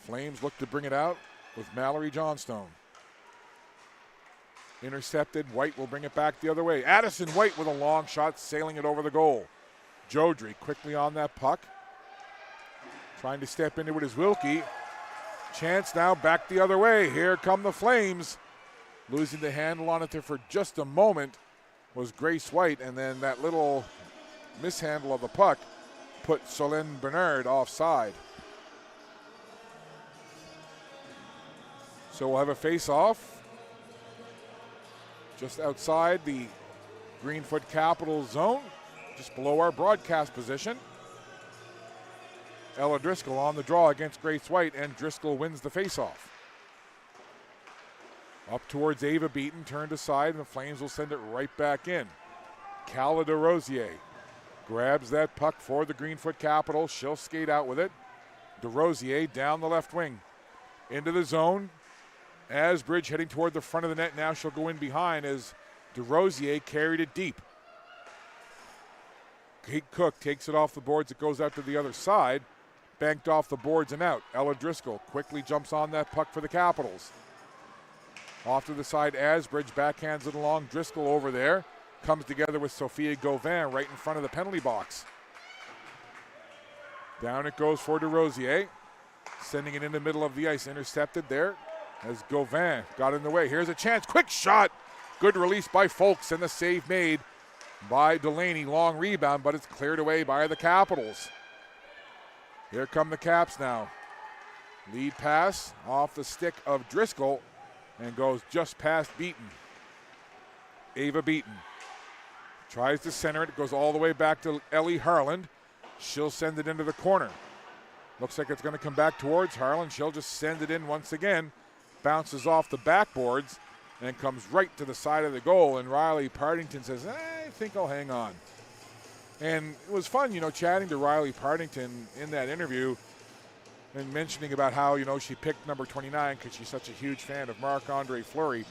Flames look to bring it out with Mallory Johnstone. Intercepted. White will bring it back the other way. Addison White with a long shot, sailing it over the goal. Jodry quickly on that puck. Trying to step into it is Wilkie. Chance now back the other way. Here come the Flames. Losing the handle on it there for just a moment was Grace White, and then that little mishandle of the puck put Solène Bernard offside. So we'll have a face-off just outside the Greenfoot Capitals zone, just below our broadcast position. Ella Driscoll on the draw against Grace White, and Driscoll wins the faceoff. Up towards Ava Beaton, turned aside, and the Flames will send it right back in. Cala DeRosier grabs that puck for the Greenfoot Capitals. She'll skate out with it. DeRosier down the left wing. Into the zone. Asbridge heading toward the front of the net. Now she'll go in behind as DeRosier carried it deep. Kate Cook takes it off the boards. It goes out to the other side. Banked off the boards and out. Ella Driscoll quickly jumps on that puck for the Capitals. Off to the side, Asbridge backhands it along. Driscoll over there. Comes together with Sophia Gauvin right in front of the penalty box. Down it goes for DeRosier. Sending it in the middle of the ice. Intercepted there as Gauvin got in the way. Here's a chance. Quick shot. Good release by Folks, and the save made by Delaney. Long rebound, but it's cleared away by the Capitals. Here come the Caps now. Lead pass off the stick of Driscoll and goes just past Beaton. Ava Beaton tries to center it. It goes all the way back to Ellie Harland. She'll send it into the corner. Looks like it's going to come back towards Harland. She'll just send it in once again. Bounces off the backboards and comes right to the side of the goal. And Riley Partington says, I think I'll hang on. And it was fun, chatting to Riley Partington in that interview and mentioning about how, she picked number 29 because she's such a huge fan of Marc-Andre Fleury.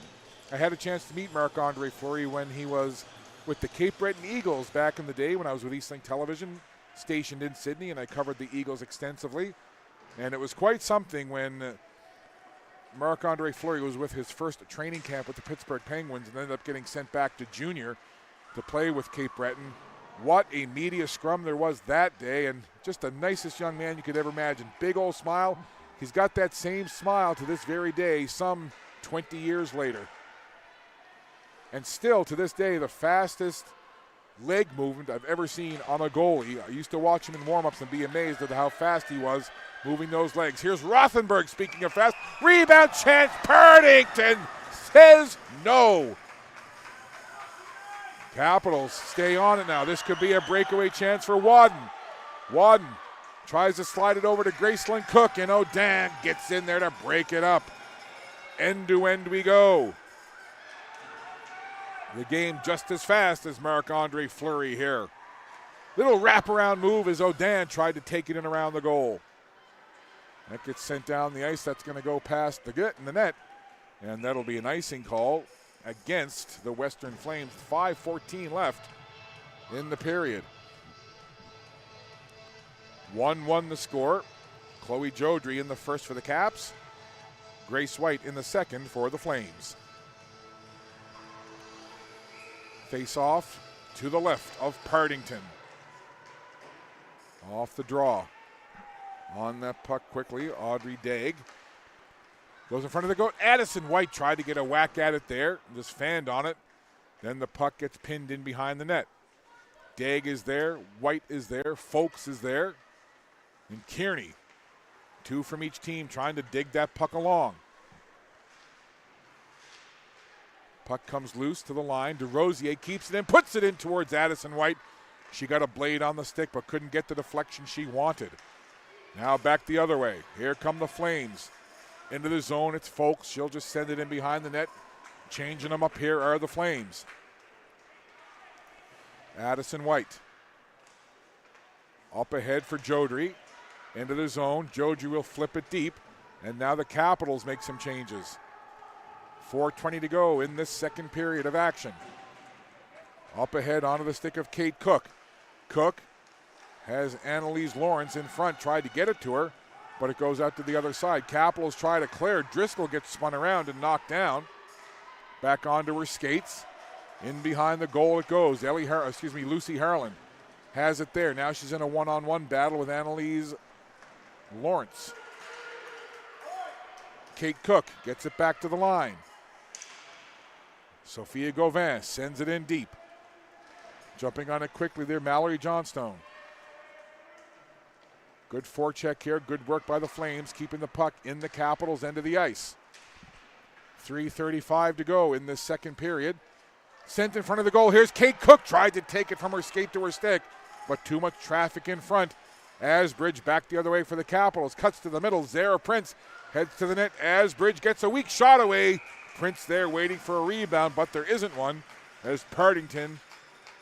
I had a chance to meet Marc-Andre Fleury when he was with the Cape Breton Eagles back in the day when I was with Eastlink Television, stationed in Sydney, and I covered the Eagles extensively. And it was quite something when Marc-Andre Fleury was with his first training camp with the Pittsburgh Penguins and ended up getting sent back to junior to play with Cape Breton. What a media scrum there was that day, and just the nicest young man you could ever imagine. Big old smile. He's got that same smile to this very day, some 20 years later. And still, to this day, the fastest leg movement I've ever seen on a goalie. I used to watch him in warm-ups and be amazed at how fast he was moving those legs. Here's Rothenberg, speaking of fast. Rebound chance. Partington says no. Capitals stay on it now. This could be a breakaway chance for Wadden. Wadden tries to slide it over to Gracelyn Cook, and O'Dan gets in there to break it up. End to end we go. The game just as fast as Marc-Andre Fleury here. Little wraparound move as Odan tried to take it in around the goal. That gets sent down the ice. That's going to go past the net. And that'll be an icing call against the Western Flames. 5:14 left in the period. 1-1 the score. Chloe Jodry in the first for the Caps. Grace White in the second for the Flames. Face off to the left of Partington. Off the draw. On that puck quickly, Audrey Daig. Goes in front of the goal. Addison White tried to get a whack at it there. Just fanned on it. Then the puck gets pinned in behind the net. Daig is there. White is there. Folks is there. And Kearney. Two from each team trying to dig that puck along. Puck comes loose to the line. DeRosier keeps it in, puts it in towards Addison White. She got a blade on the stick but couldn't get the deflection she wanted. Now back the other way. Here come the Flames. Into the zone, it's Folks. She'll just send it in behind the net. Changing them up here are the Flames. Addison White. Up ahead for Jodry. Into the zone. Jodry will flip it deep. And now the Capitals make some changes. 4:20 to go in this second period of action. Up ahead onto the stick of Kate Cook. Cook has Annalise Lawrence in front, tried to get it to her, but it goes out to the other side. Capitals try to clear. Driscoll gets spun around and knocked down. Back onto her skates. In behind the goal it goes. Lucy Harlan has it there. Now she's in a one-on-one battle with Annalise Lawrence. Kate Cook gets it back to the line. Sophia Gauvin sends it in deep. Jumping on it quickly there, Mallory Johnstone. Good forecheck here. Good work by the Flames, keeping the puck in the Capitals' end of the ice. 3:35 to go in this second period. Sent in front of the goal. Here's Kate Cook. Tried to take it from her skate to her stick, but too much traffic in front. Asbridge back the other way for the Capitals. Cuts to the middle. Zara Prince heads to the net. Asbridge gets a weak shot away. Prince there waiting for a rebound, but there isn't one as Partington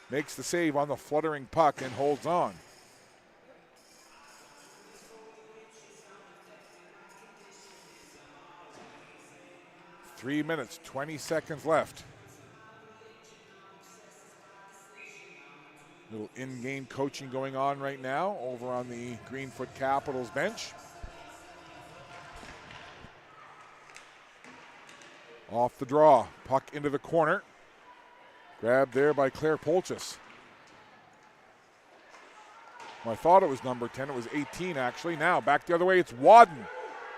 makes the save on the fluttering puck and holds on. Three minutes, 20 seconds left. Little in-game coaching going on right now over on the Greenfoot Capitals bench. Off the draw, puck into the corner. Grabbed there by Claire Polchis. Well, I thought it was number 10, it was 18 actually. Now back the other way, it's Wadden.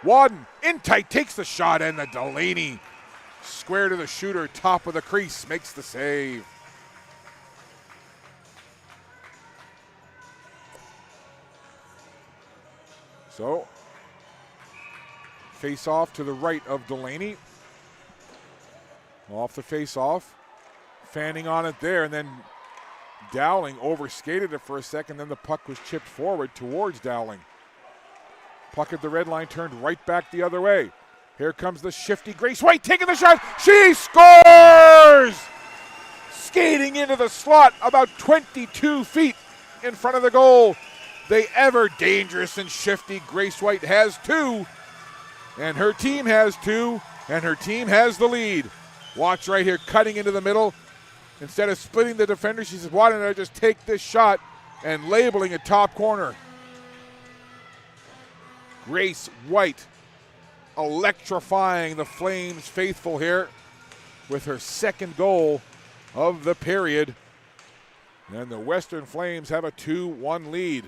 Wadden in tight, takes the shot, and the Delaney square to the shooter, top of the crease, makes the save. So, face off to the right of Delaney. Off the face off. Fanning on it there, and then Dowling overskated it for a second, then the puck was chipped forward towards Dowling. Puck at the red line turned right back the other way. Here comes the shifty Grace White taking the shot. She scores! Skating into the slot about 22 feet in front of the goal. The ever dangerous and shifty Grace White has two, and her team has two, and her team has the lead. Watch right here, cutting into the middle. Instead of splitting the defender, she says, why don't I just take this shot, and labeling a top corner. Grace White electrifying the Flames faithful here with her second goal of the period. And the Western Flames have a 2-1 lead.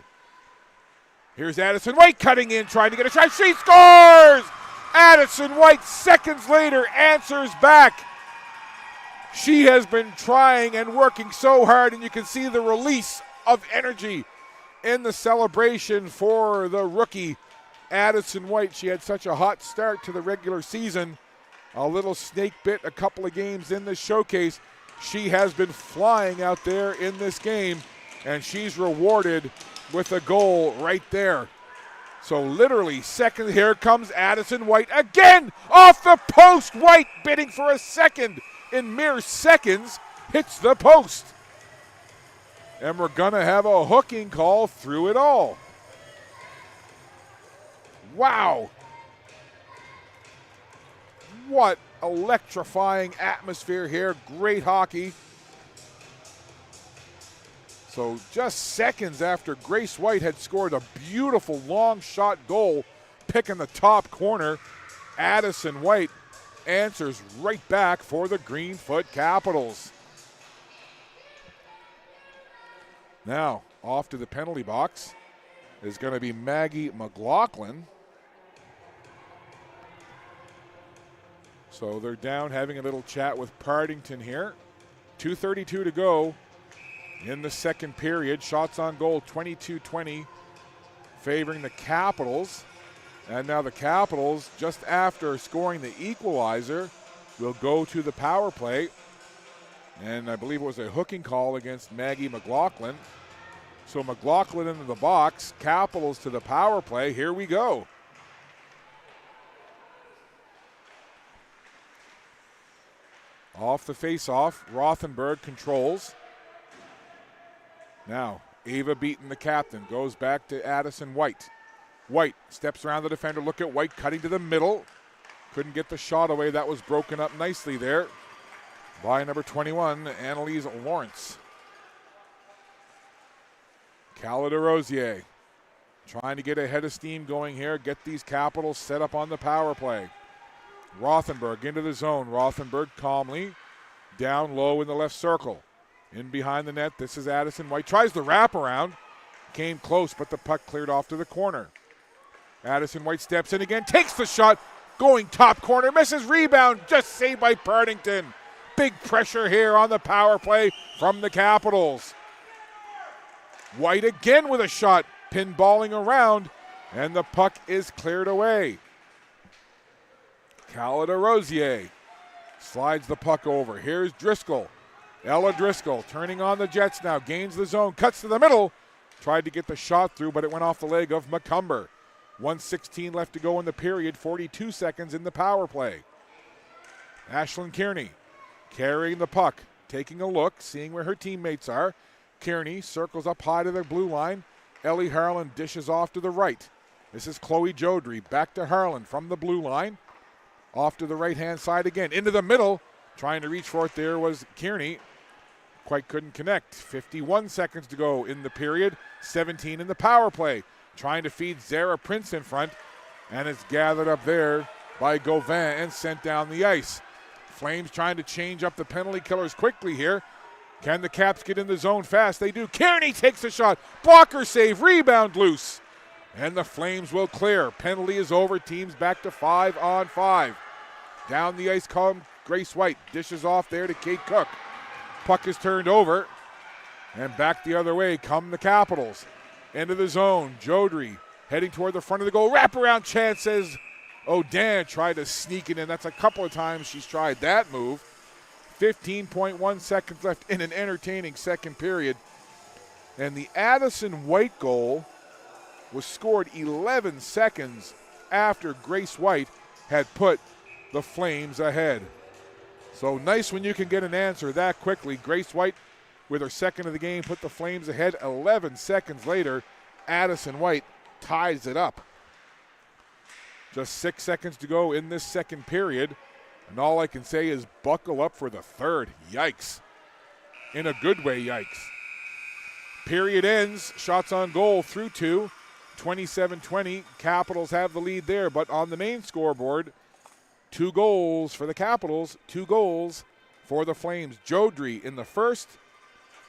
Here's Addison White cutting in, trying to get a shot. She scores! Addison White, seconds later, answers back. She has been trying and working so hard, and you can see the release of energy in the celebration for the rookie, Addison White. She had such a hot start to the regular season. A little snake bit a couple of games in this showcase. She has been flying out there in this game, and she's rewarded with a goal right there. So literally second, here comes Addison White again off the post. White bidding for a second in mere seconds hits the post. And we're going to have a hooking call through it all. Wow. What electrifying atmosphere here. Great hockey. So just seconds after Grace White had scored a beautiful long shot goal, picking the top corner, Addison White answers right back for the Greenfoot Capitals. Now, off to the penalty box is going to be Maggie McLaughlin. So they're down having a little chat with Partington here. 2:32 to go in the second period. Shots on goal, 22-20, favoring the Capitals. And now the Capitals, just after scoring the equalizer, will go to the power play. And I believe it was a hooking call against Maggie McLaughlin. So McLaughlin into the box, Capitals to the power play. Here we go. Off the face-off, Rothenberg controls. Now, Ava Beaton, the captain, goes back to Addison White. White steps around the defender. Look at White cutting to the middle. Couldn't get the shot away. That was broken up nicely there by number 21, Annalise Lawrence. Cala Rosier trying to get a head of steam going here, get these Capitals set up on the power play. Rothenberg into the zone. Rothenberg calmly down low in the left circle. In behind the net, this is Addison White. Tries the wraparound. Came close, but the puck cleared off to the corner. Addison White steps in again, takes the shot, going top corner, misses, rebound, just saved by Partington. Big pressure here on the power play from the Capitals. White again with a shot, pinballing around, and the puck is cleared away. Cala Rosier slides the puck over. Here's Driscoll. Ella Driscoll turning on the Jets now, gains the zone, cuts to the middle. Tried to get the shot through, but it went off the leg of McCumber. 1:16 left to go in the period, 42 seconds in the power play. Ashlyn Kearney carrying the puck, taking a look, seeing where her teammates are. Kearney circles up high to the blue line. Ellie Harlan dishes off to the right. This is Chloe Jodry, back to Harlan from the blue line. Off to the right-hand side again, into the middle. Trying to reach for it there was Kearney. Quite couldn't connect. 51 seconds to go in the period, 17 in the power play. Trying to feed Zara Prince in front, and it's gathered up there by Gauvin and sent down the ice. Flames trying to change up the penalty killers quickly here. Can the Caps get in the zone fast? They do. Kearney takes a shot. Blocker save. Rebound loose. And the Flames will clear. Penalty is over. Teams back to 5-on-5. Down the ice come Grace White. Dishes off there to Kate Cook. Puck is turned over. And back the other way come the Capitals. Into the zone. Jodry heading toward the front of the goal. Wraparound chance as O'Dan tried to sneak it in. That's a couple of times she's tried that move. 15.1 seconds left in an entertaining second period. And the Addison White goal was scored 11 seconds after Grace White had put the Flames ahead. So nice when you can get an answer that quickly. Grace White, with her second of the game, put the Flames ahead. 11 seconds later, Addison White ties it up. Just 6 seconds to go in this second period. And all I can say is buckle up for the third. Yikes. In a good way, yikes. Period ends. Shots on goal through two. 27-20. Capitals have the lead there. But on the main scoreboard, 2 goals for the Capitals, 2 goals for the Flames. Jodry in the first,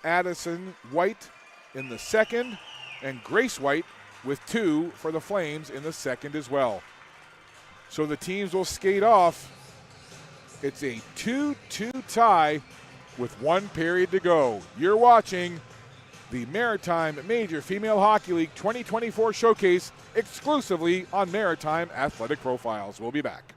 Addison White in the second, and Grace White with 2 for the Flames in the second as well. So the teams will skate off. It's a 2-2 tie with 1 period to go. You're watching the Maritime Major Female Hockey League 2024 Showcase exclusively on Maritime Athletic Profiles. We'll be back.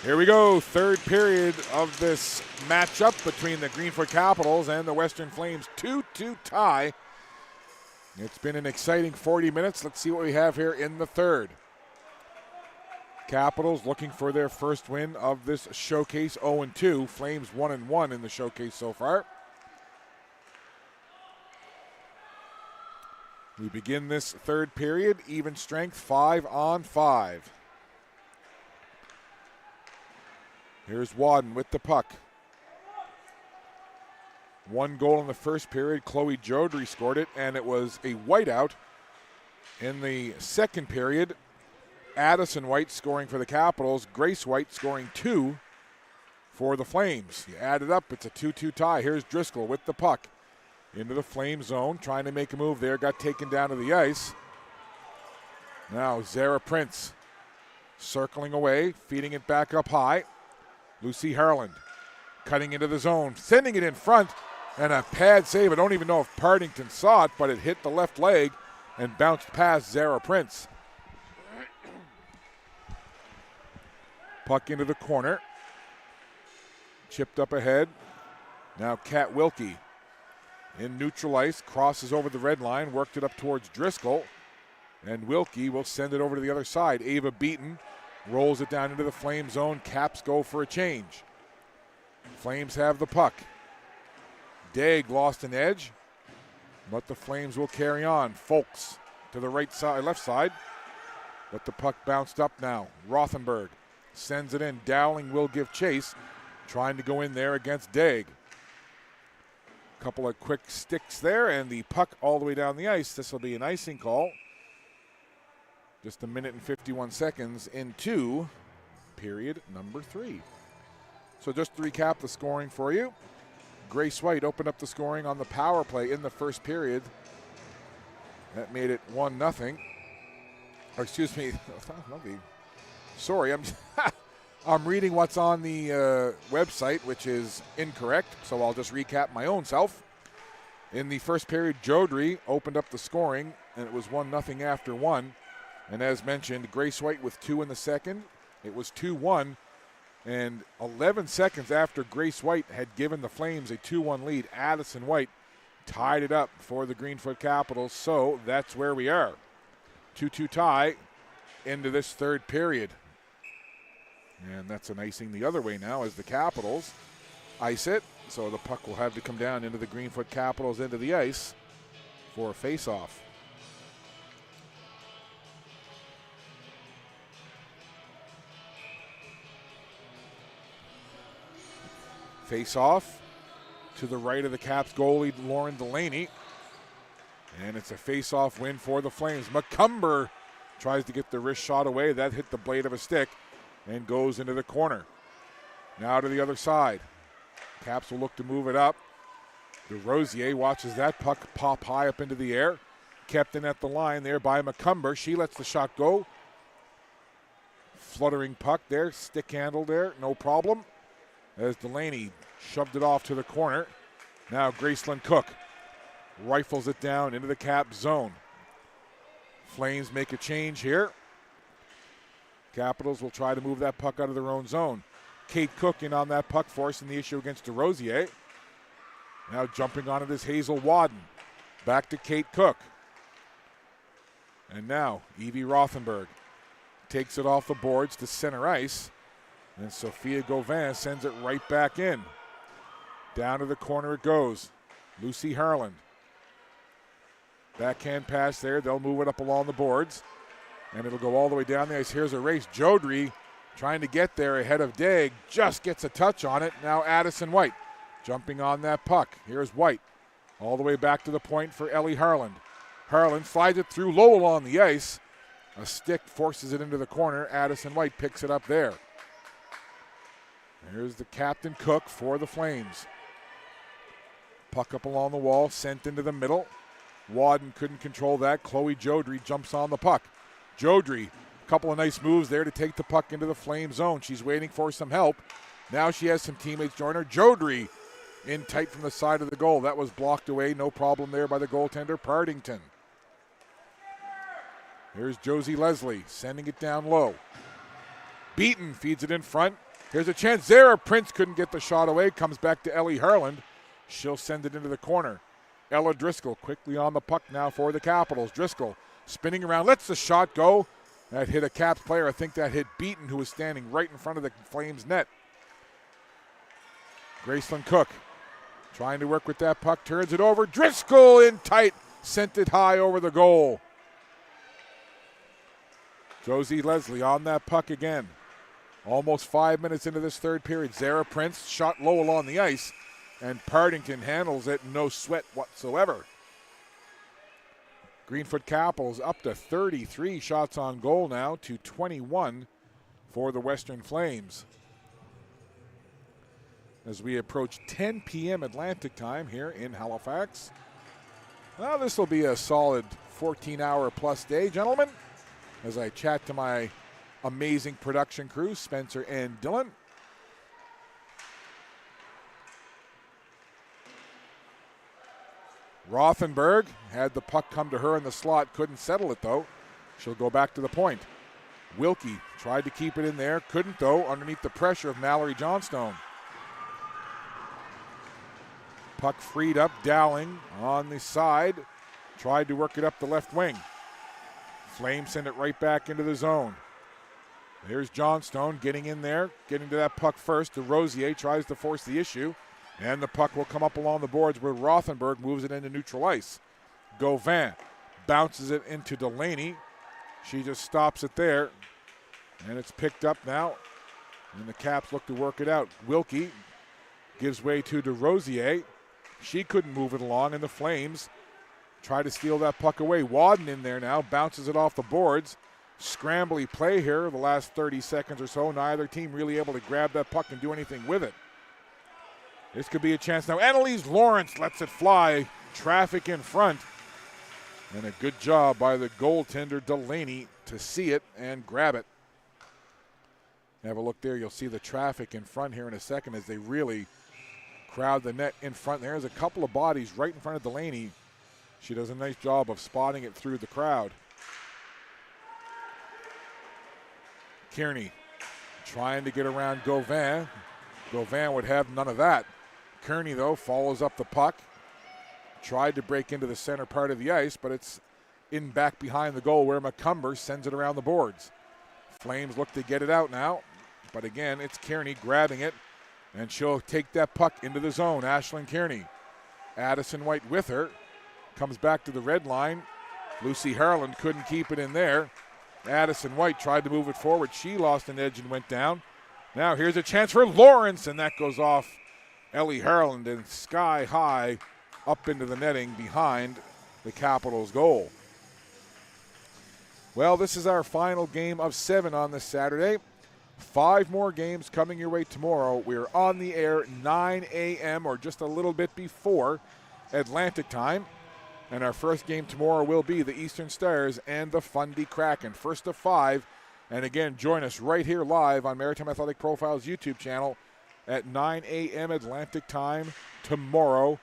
Here we go, third period of this matchup between the Greenfoot Capitals and the Western Flames. 2-2 tie. It's been an exciting 40 minutes. Let's see what we have here in the third. Capitals looking for their first win of this showcase, 0-2. Flames 1-1 in the showcase so far. We begin this third period, even strength, 5-on-5. Here's Wadden with the puck. One goal in the first period. Chloe Jodry scored it, and it was a whiteout in the second period. Addison White scoring for the Capitals. Grace White scoring 2 for the Flames. You add it up, it's a 2-2 tie. Here's Driscoll with the puck into the Flame zone, trying to make a move there. Got taken down to the ice. Now Zara Prince circling away, feeding it back up high. Lucy Harland cutting into the zone, sending it in front, and a pad save. I don't even know if Partington saw it, but it hit the left leg and bounced past Zara Prince. Puck into the corner. Chipped up ahead. Now Kat Wilkie in neutral ice, crosses over the red line, worked it up towards Driscoll, and Wilkie will send it over to the other side. Ava Beaton rolls it down into the Flame zone. Caps go for a change. Flames have the puck. Daig lost an edge, but the Flames will carry on. Folks to the right side, left side, but the puck bounced up now. Rothenberg sends it in. Dowling will give chase, trying to go in there against Daig. Couple of quick sticks there, and the puck all the way down the ice. This will be an icing call. Just a minute and 51 seconds into period number 3. So just to recap the scoring for you. Grace White opened up the scoring on the power play in the first period. That made it 1-0. Or excuse me, sorry, I'm reading what's on the website, which is incorrect, so I'll just recap my own self. In the first period, Jodry opened up the scoring, and it was 1-0 after 1. And as mentioned, Grace White with 2 in the second. It was 2-1. And 11 seconds after Grace White had given the Flames a 2-1 lead, Addison White tied it up for the Greenfoot Capitals. So that's where we are. 2-2 tie into this third period. And that's an icing the other way now as the Capitals ice it. So the puck will have to come down into the Greenfoot Capitals into the ice for a face-off. Face-off to the right of the Caps goalie, Lauren Delaney. And it's a face-off win for the Flames. McCumber tries to get the wrist shot away. That hit the blade of a stick and goes into the corner. Now to the other side. Caps will look to move it up. DeRosier watches that puck pop high up into the air. Kept in at the line there by McCumber. She lets the shot go. Fluttering puck there, stick handle there, no problem. As Delaney shoved it off to the corner. Now Gracelyn Cook rifles it down into the Cap zone. Flames make a change here. Capitals will try to move that puck out of their own zone. Kate Cook in on that puck, forcing the issue against DeRosier. Now jumping on it is Hazel Wadden. Back to Kate Cook. And now Evie Rothenberg takes it off the boards to center ice. And Sophia Gauvin sends it right back in. Down to the corner it goes. Lucy Harland. Backhand pass there. They'll move it up along the boards. And it'll go all the way down the ice. Here's a race. Jodry trying to get there ahead of Daig. Just gets a touch on it. Now Addison White jumping on that puck. Here's White. All the way back to the point for Ellie Harland. Harland slides it through Lowell on the ice. A stick forces it into the corner. Addison White picks it up there. Here's the Captain Cook for the Flames. Puck up along the wall, sent into the middle. Wadden couldn't control that. Chloe Jodry jumps on the puck. Jodry, a couple of nice moves there to take the puck into the Flame zone. She's waiting for some help. Now she has some teammates join her. Jodry in tight from the side of the goal. That was blocked away. No problem there by the goaltender, Partington. Here's Josie Leslie sending it down low. Beaton feeds it in front. Here's a chance. Zara Prince couldn't get the shot away. Comes back to Ellie Harland. She'll send it into the corner. Ella Driscoll quickly on the puck now for the Capitals. Driscoll spinning around, lets the shot go. That hit a Caps player. I think that hit Beaton, who was standing right in front of the Flames net. Graceland Cook trying to work with that puck, turns it over. Driscoll in tight, sent it high over the goal. Josie Leslie on that puck again. Almost 5 minutes into this third period. Zara Prince shot low along the ice, and Partington handles it, no sweat whatsoever. Greenfoot Capitals up to 33 shots on goal now to 21 for the Western Flames. As we approach 10 p.m. Atlantic time here in Halifax. Well, this will be a solid 14-hour plus day, gentlemen, as I chat to my amazing production crew, Spencer and Dylan. Rothenberg had the puck come to her in the slot, couldn't settle it though. She'll go back to the point. Wilkie tried to keep it in there, couldn't though, underneath the pressure of Mallory Johnstone. Puck freed up, Dowling on the side, tried to work it up the left wing. Flames send it right back into the zone. There's Johnstone getting in there, getting to that puck first. DeRosier tries to force the issue, and the puck will come up along the boards where Rothenberg moves it into neutral ice. Gauvin bounces it into Delaney. She just stops it there, and it's picked up now, and the Caps look to work it out. Wilkie gives way to DeRosier. She couldn't move it along, and the Flames try to steal that puck away. Wadden in there now, bounces it off the boards. Scrambly play here the last 30 seconds or so. Neither team really able to grab that puck and do anything with it. This could be a chance now. Annalise Lawrence lets it fly. Traffic in front. And a good job by the goaltender Delaney to see it and grab it. Have a look there. You'll see the traffic in front here in a second as they really crowd the net in front. There's a couple of bodies right in front of Delaney. She does a nice job of spotting it through the crowd. Kearney trying to get around Gauvin. Gauvin would have none of that. Kearney, though, follows up the puck. Tried to break into the center part of the ice, but it's in back behind the goal where McCumber sends it around the boards. Flames look to get it out now, but again, it's Kearney grabbing it, and she'll take that puck into the zone. Ashlyn Kearney. Addison White with her. Comes back to the red line. Lucy Harland couldn't keep it in there. Addison White tried to move it forward. She lost an edge and went down. Now here's a chance for Lawrence, and that goes off Ellie Harland and sky high up into the netting behind the Capitals' goal. Well, this is our final game of 7 on this Saturday. 5 more games coming your way tomorrow. We're on the air 9 a.m. or just a little bit before Atlantic time. And our first game tomorrow will be the Eastern Stars and the Fundy Kraken. First of 5. And again, join us right here live on Maritime Athletic Profiles YouTube channel at 9 a.m. Atlantic time tomorrow.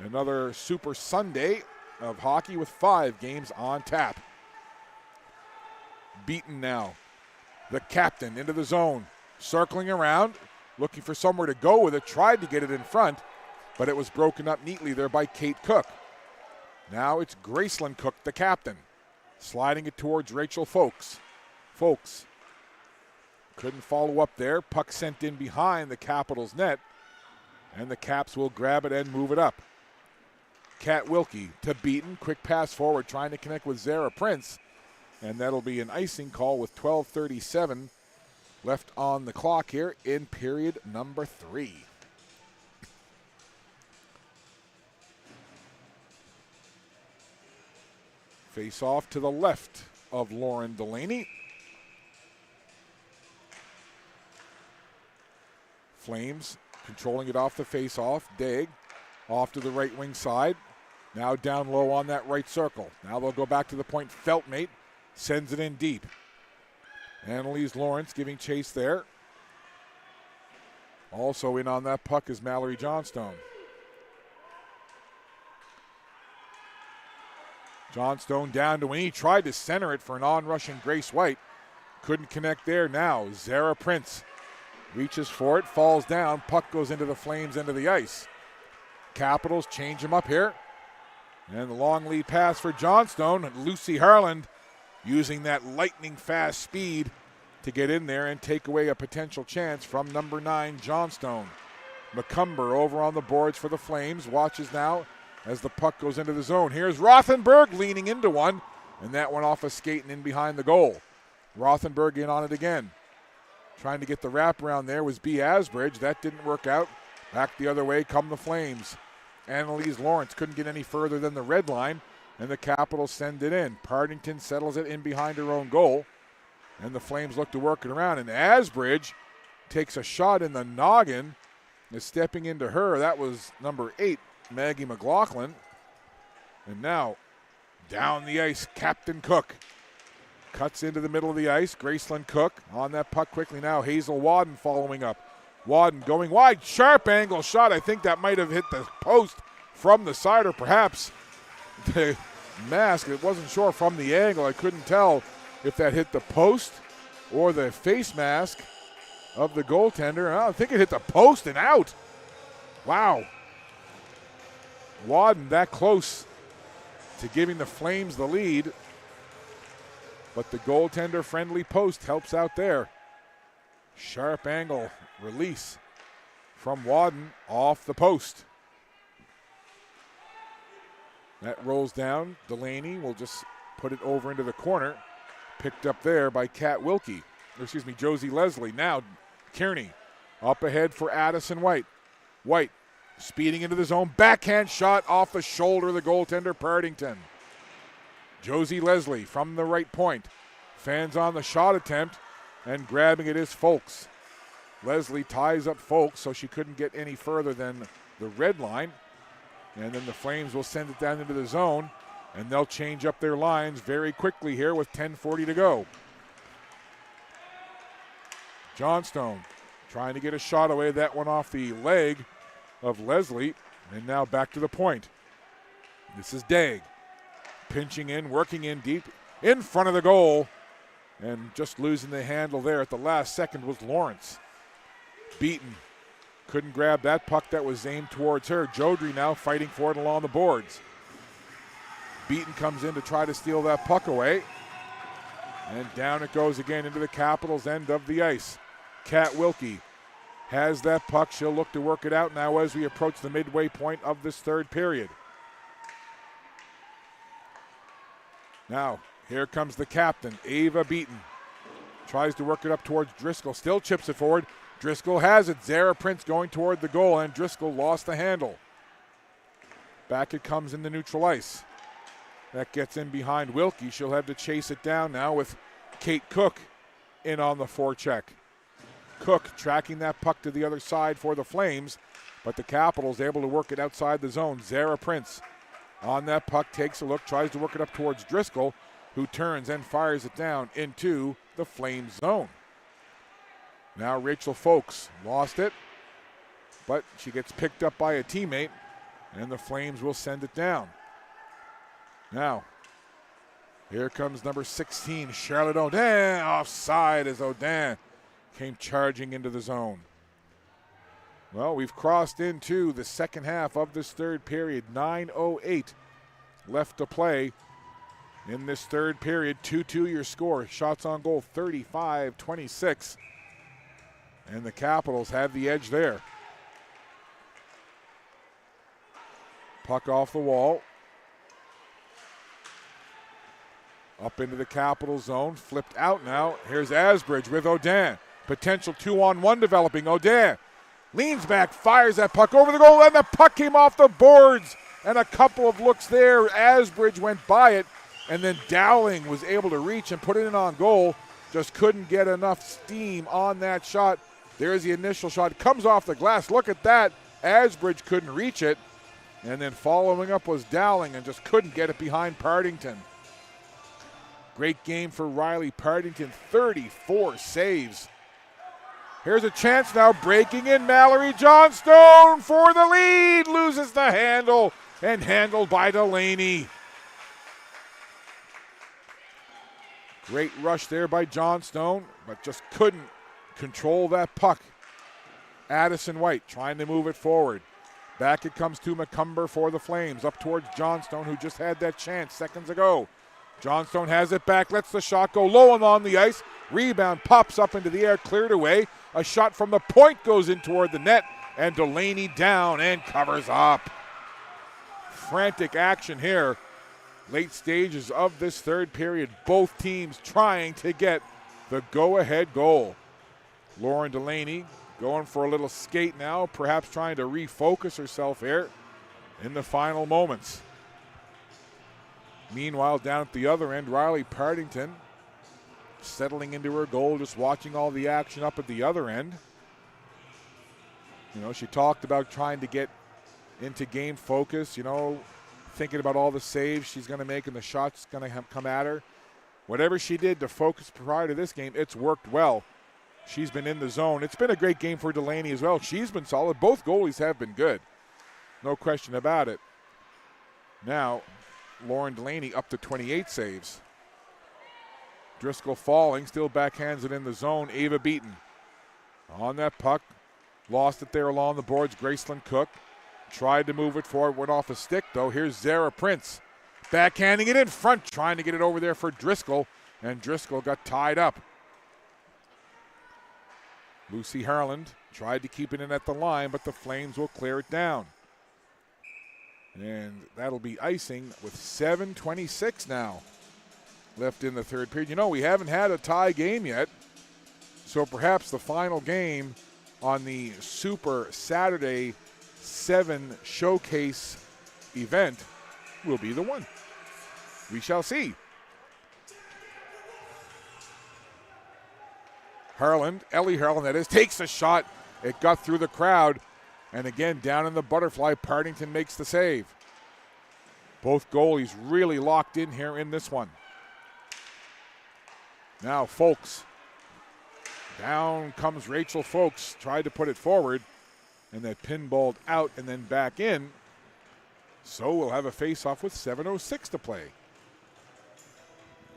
Another Super Sunday of hockey with 5 games on tap. Beaten now. The captain into the zone. Circling around. Looking for somewhere to go with it. Tried to get it in front. But it was broken up neatly there by Kate Cook. Now it's Graceland Cook, the captain, sliding it towards Rachel Folks. Folks couldn't follow up there. Puck sent in behind the Capitals' net, and the Caps will grab it and move it up. Kat Wilkie to Beaton. Quick pass forward, trying to connect with Zara Prince, and that'll be an icing call with 12:37 left on the clock here in period number 3. Face off to the left of Lauren Delaney. Flames controlling it off the face-off. Daig off to the right wing side. Now down low on that right circle. Now they'll go back to the point. Feltmate sends it in deep. Annalise Lawrence giving chase there. Also in on that puck is Mallory Johnstone. Johnstone down to Winnie. Tried to center it for an on-rushing Grace White. Couldn't connect there. Now Zara Prince Reaches for it, falls down, puck goes into the Flames' end of the ice. Capitals change him up here. And the long lead pass for Johnstone. And Lucy Harland using that lightning fast speed to get in there and take away a potential chance from number 9, Johnstone. McCumber over on the boards for the Flames. Watches now as the puck goes into the zone. Here's Rothenberg leaning into one. And that went off a skate and in behind the goal. Rothenberg in on it again. Trying to get the wraparound there was B. Asbridge. That didn't work out. Back the other way come the Flames. Annalise Lawrence couldn't get any further than the red line, and the Capitals send it in. Partington settles it in behind her own goal, and the Flames look to work it around. And Asbridge takes a shot in the noggin. Is stepping into her. That was number 8, Maggie McLaughlin. And now, down the ice, Captain Cook. Cuts into the middle of the ice. Graceland Cook on that puck quickly now. Hazel Wadden following up. Wadden going wide, sharp angle shot. I think that might have hit the post from the side, or perhaps the mask. It wasn't sure from the angle. I couldn't tell if that hit the post or the face mask of the goaltender. I think it hit the post and out. Wow. Wadden that close to giving the Flames the lead, but the goaltender friendly post helps out there. Sharp angle release from Wadden off the post. That rolls down. Delaney will just put it over into the corner. Picked up there by Josie Leslie. Now Kearney up ahead for Addison White. White speeding into the zone. Backhand shot off the shoulder of the goaltender, Partington. Josie Leslie from the right point. Fans on the shot attempt, and grabbing it is Folks. Leslie ties up Folks, so she couldn't get any further than the red line. And then the Flames will send it down into the zone, and they'll change up their lines very quickly here with 10:40 to go. Johnstone trying to get a shot away. That one off the leg of Leslie, and now back to the point. This is Daigle. Pinching in, working in deep in front of the goal, and just losing the handle there at the last second was Lawrence. Beaton couldn't grab that puck that was aimed towards her. Jodry now fighting for it along the boards. Beaton comes in to try to steal that puck away, and down it goes again into the Capitals' end of the ice. Kat Wilkie has that puck. She'll look to work it out now as we approach the midway point of this third period. Now, here comes the captain, Ava Beaton. Tries to work it up towards Driscoll. Still chips it forward. Driscoll has it. Zara Prince going toward the goal, and Driscoll lost the handle. Back it comes in the neutral ice. That gets in behind Wilkie. She'll have to chase it down now with Kate Cook in on the forecheck. Cook tracking that puck to the other side for the Flames, but the Capitals able to work it outside the zone. Zara Prince on that puck, takes a look, tries to work it up towards Driscoll, who turns and fires it down into the Flames zone. Now Rachel Folks lost it, but she gets picked up by a teammate, and the Flames will send it down. Now, here comes number 16, Charlotte Audin, offside as Audin came charging into the zone. Well, we've crossed into the second half of this third period. 9:08 left to play in this third period. 2-2 your score. Shots on goal 35-26. And the Capitals have the edge there. Puck off the wall. Up into the Capitals zone. Flipped out now. Here's Asbridge with Audin. Potential 2-on-1 developing. Audin leans back, fires that puck over the goal, and the puck came off the boards. And a couple of looks there. Asbridge went by it, and then Dowling was able to reach and put it in on goal. Just couldn't get enough steam on that shot. There's the initial shot. It comes off the glass. Look at that. Asbridge couldn't reach it. And then following up was Dowling and just couldn't get it behind Partington. Great game for Riley Partington. 34 saves. Here's a chance now, breaking in Mallory Johnstone for the lead. Loses the handle, and handled by Delaney. Great rush there by Johnstone, but just couldn't control that puck Addison White trying to move it forward. Back it comes to McCumber for the Flames. Up towards Johnstone, who just had that chance seconds ago. Johnstone has it back, lets the shot go low and on the ice. Rebound pops up into the air, cleared away. A shot from the point goes in toward the net, and Delaney down and covers up. Frantic action here. Late stages of this third period. Both teams trying to get the go-ahead goal. Lauren Delaney going for a little skate now, perhaps trying to refocus herself here in the final moments. Meanwhile, down at the other end, Riley Partington settling into her goal, just watching all the action up at the other end. You know, she talked about trying to get into game focus, you know, thinking about all the saves she's going to make and the shots going to come at her. Whatever she did to focus prior to this game, it's worked well. She's been in the zone. It's been a great game for Delaney as well. She's been solid. Both goalies have been good. No question about it. Now, Lauren Delaney up to 28 saves. Driscoll falling, still backhands it in the zone. Ava Beaton on that puck. Lost it there along the boards. Graceland Cook tried to move it forward. Went off a stick, though. Here's Zara Prince. Backhanding it in front, trying to get it over there for Driscoll. And Driscoll got tied up. Lucy Harland tried to keep it in at the line, but the Flames will clear it down. And that'll be icing with 7:26 now left in the third period. You know, we haven't had a tie game yet, so perhaps the final game on the Super Saturday 7 Showcase event will be the one. We shall see. Harland, Ellie Harland that is, takes a shot. It got through the crowd. And again, down in the butterfly, Partington makes the save. Both goalies really locked in here in this one. Now Folks. Down comes Rachel Folks. Tried to put it forward. And that pinballed out and then back in. So we'll have a face-off with 7:06 to play.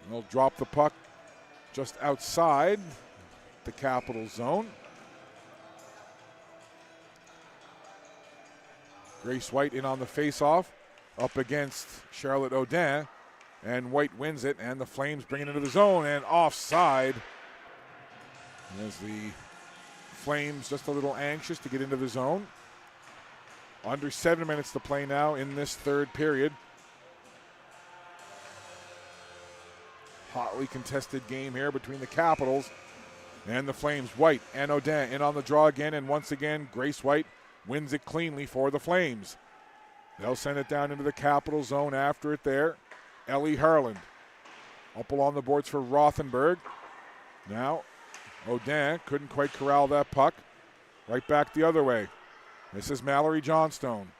They'll drop the puck just outside the Capital zone. Grace White in on the face-off, up against Charlotte Audin, and White wins it, and the Flames bring it into the zone, and offside. As the Flames just a little anxious to get into the zone. Under 7 minutes to play now in this third period. Hotly contested game here between the Capitals and the Flames. White and Audin in on the draw again, and once again, Grace White wins it cleanly for the Flames. They'll send it down into the Capital zone after it there. Ellie Harland up along the boards for Rothenberg. Now, Audin couldn't quite corral that puck. Right back the other way. This is Mallory Johnstone.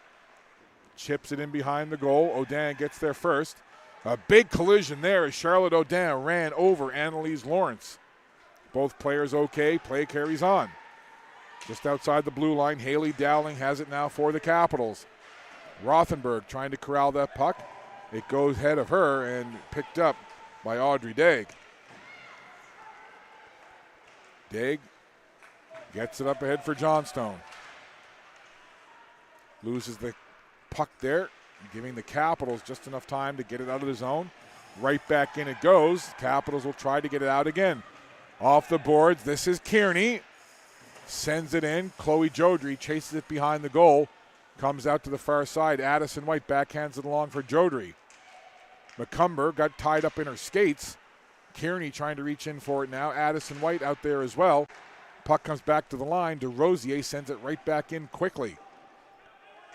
Chips it in behind the goal. Audin gets there first. A big collision there as Charlotte Audin ran over Annalise Lawrence. Both players okay. Play carries on. Just outside the blue line, Haley Dowling has it now for the Capitals. Rothenberg trying to corral that puck. It goes ahead of her and picked up by Audrey Daig. Daig gets it up ahead for Johnstone. Loses the puck there, giving the Capitals just enough time to get it out of the zone. Right back in it goes. Capitals will try to get it out again. Off the boards, this is Kearney. Sends it in. Chloe Jodry chases it behind the goal. Comes out to the far side. Addison White backhands it along for Jodry. McCumber got tied up in her skates. Kearney trying to reach in for it now. Addison White out there as well. Puck comes back to the line. DeRosier sends it right back in quickly.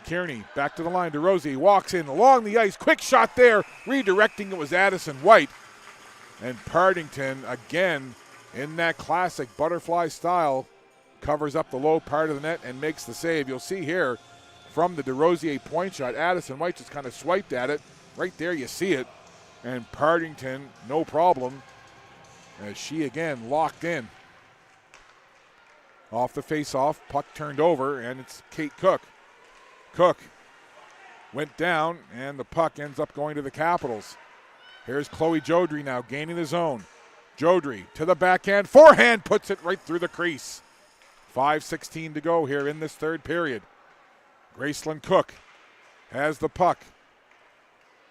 Kearney back to the line. DeRosier walks in along the ice. Quick shot there. Redirecting it was Addison White. And Partington again in that classic butterfly style covers up the low part of the net and makes the save. You'll see here from the DeRosier point shot, Addison White just kind of swiped at it. Right there you see it. And Partington, no problem, as she again locked in. Off the face-off, puck turned over, and it's Kate Cook. Cook went down, and the puck ends up going to the Capitals. Here's Chloe Jodry now gaining the zone. Jodry to the backhand, forehand, puts it right through the crease. 5:16 to go here in this third period. Graceland Cook has the puck.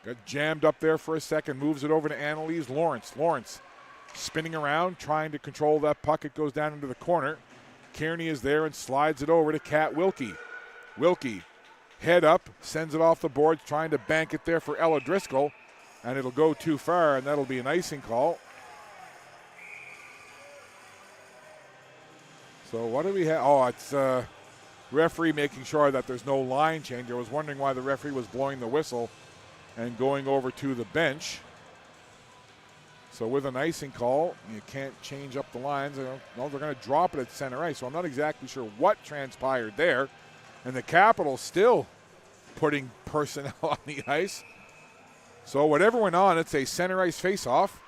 Got jammed up there for a second. Moves it over to Annalise Lawrence. Lawrence spinning around, trying to control that puck. It goes down into the corner. Kearney is there and slides it over to Kat Wilkie. Wilkie, head up, sends it off the boards, trying to bank it there for Ella Driscoll. And it'll go too far, and that'll be an icing call. So what do we have? Oh, it's referee making sure that there's no line change. I was wondering why the referee was blowing the whistle and going over to the bench. So with an icing call, you can't change up the lines. No, they're going to drop it at center ice. So I'm not exactly sure what transpired there. And the Capitals still putting personnel on the ice. So whatever went on, it's a center ice face-off.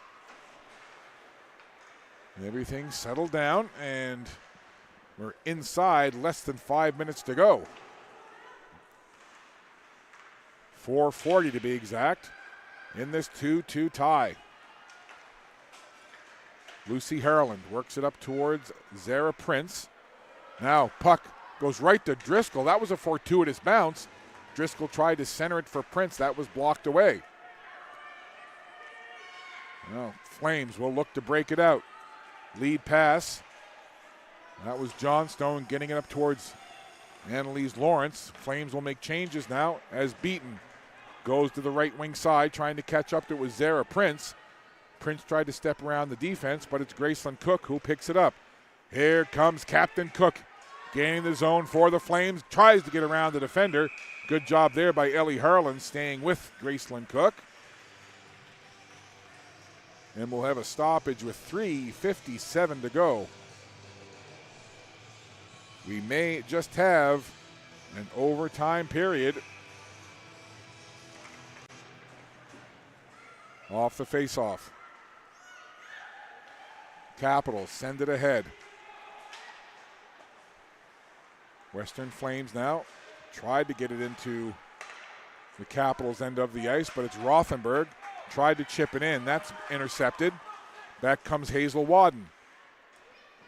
Everything settled down, and we're inside, less than 5 minutes to go. 4:40 to be exact in this 2-2 tie. Lucy Harland works it up towards Zara Prince. Now puck goes right to Driscoll. That was a fortuitous bounce. Driscoll tried to center it for Prince. That was blocked away. Well, Flames will look to break it out. Lead pass. That was Johnstone getting it up towards Annalise Lawrence. Flames will make changes now as Beaton goes to the right wing side, trying to catch up to it with Zara Prince. Prince tried to step around the defense, but it's Graceland Cook who picks it up. Here comes Captain Cook, gaining the zone for the Flames. Tries to get around the defender. Good job there by Ellie Harlan, staying with Graceland Cook. And we'll have a stoppage with 3:57 to go. We may just have an overtime period. Off the face-off. Capitals send it ahead. Western Flames now tried to get it into the Capitals' end of the ice, but it's Rothenberg. Tried to chip it in. That's intercepted. Back comes Hazel Wadden.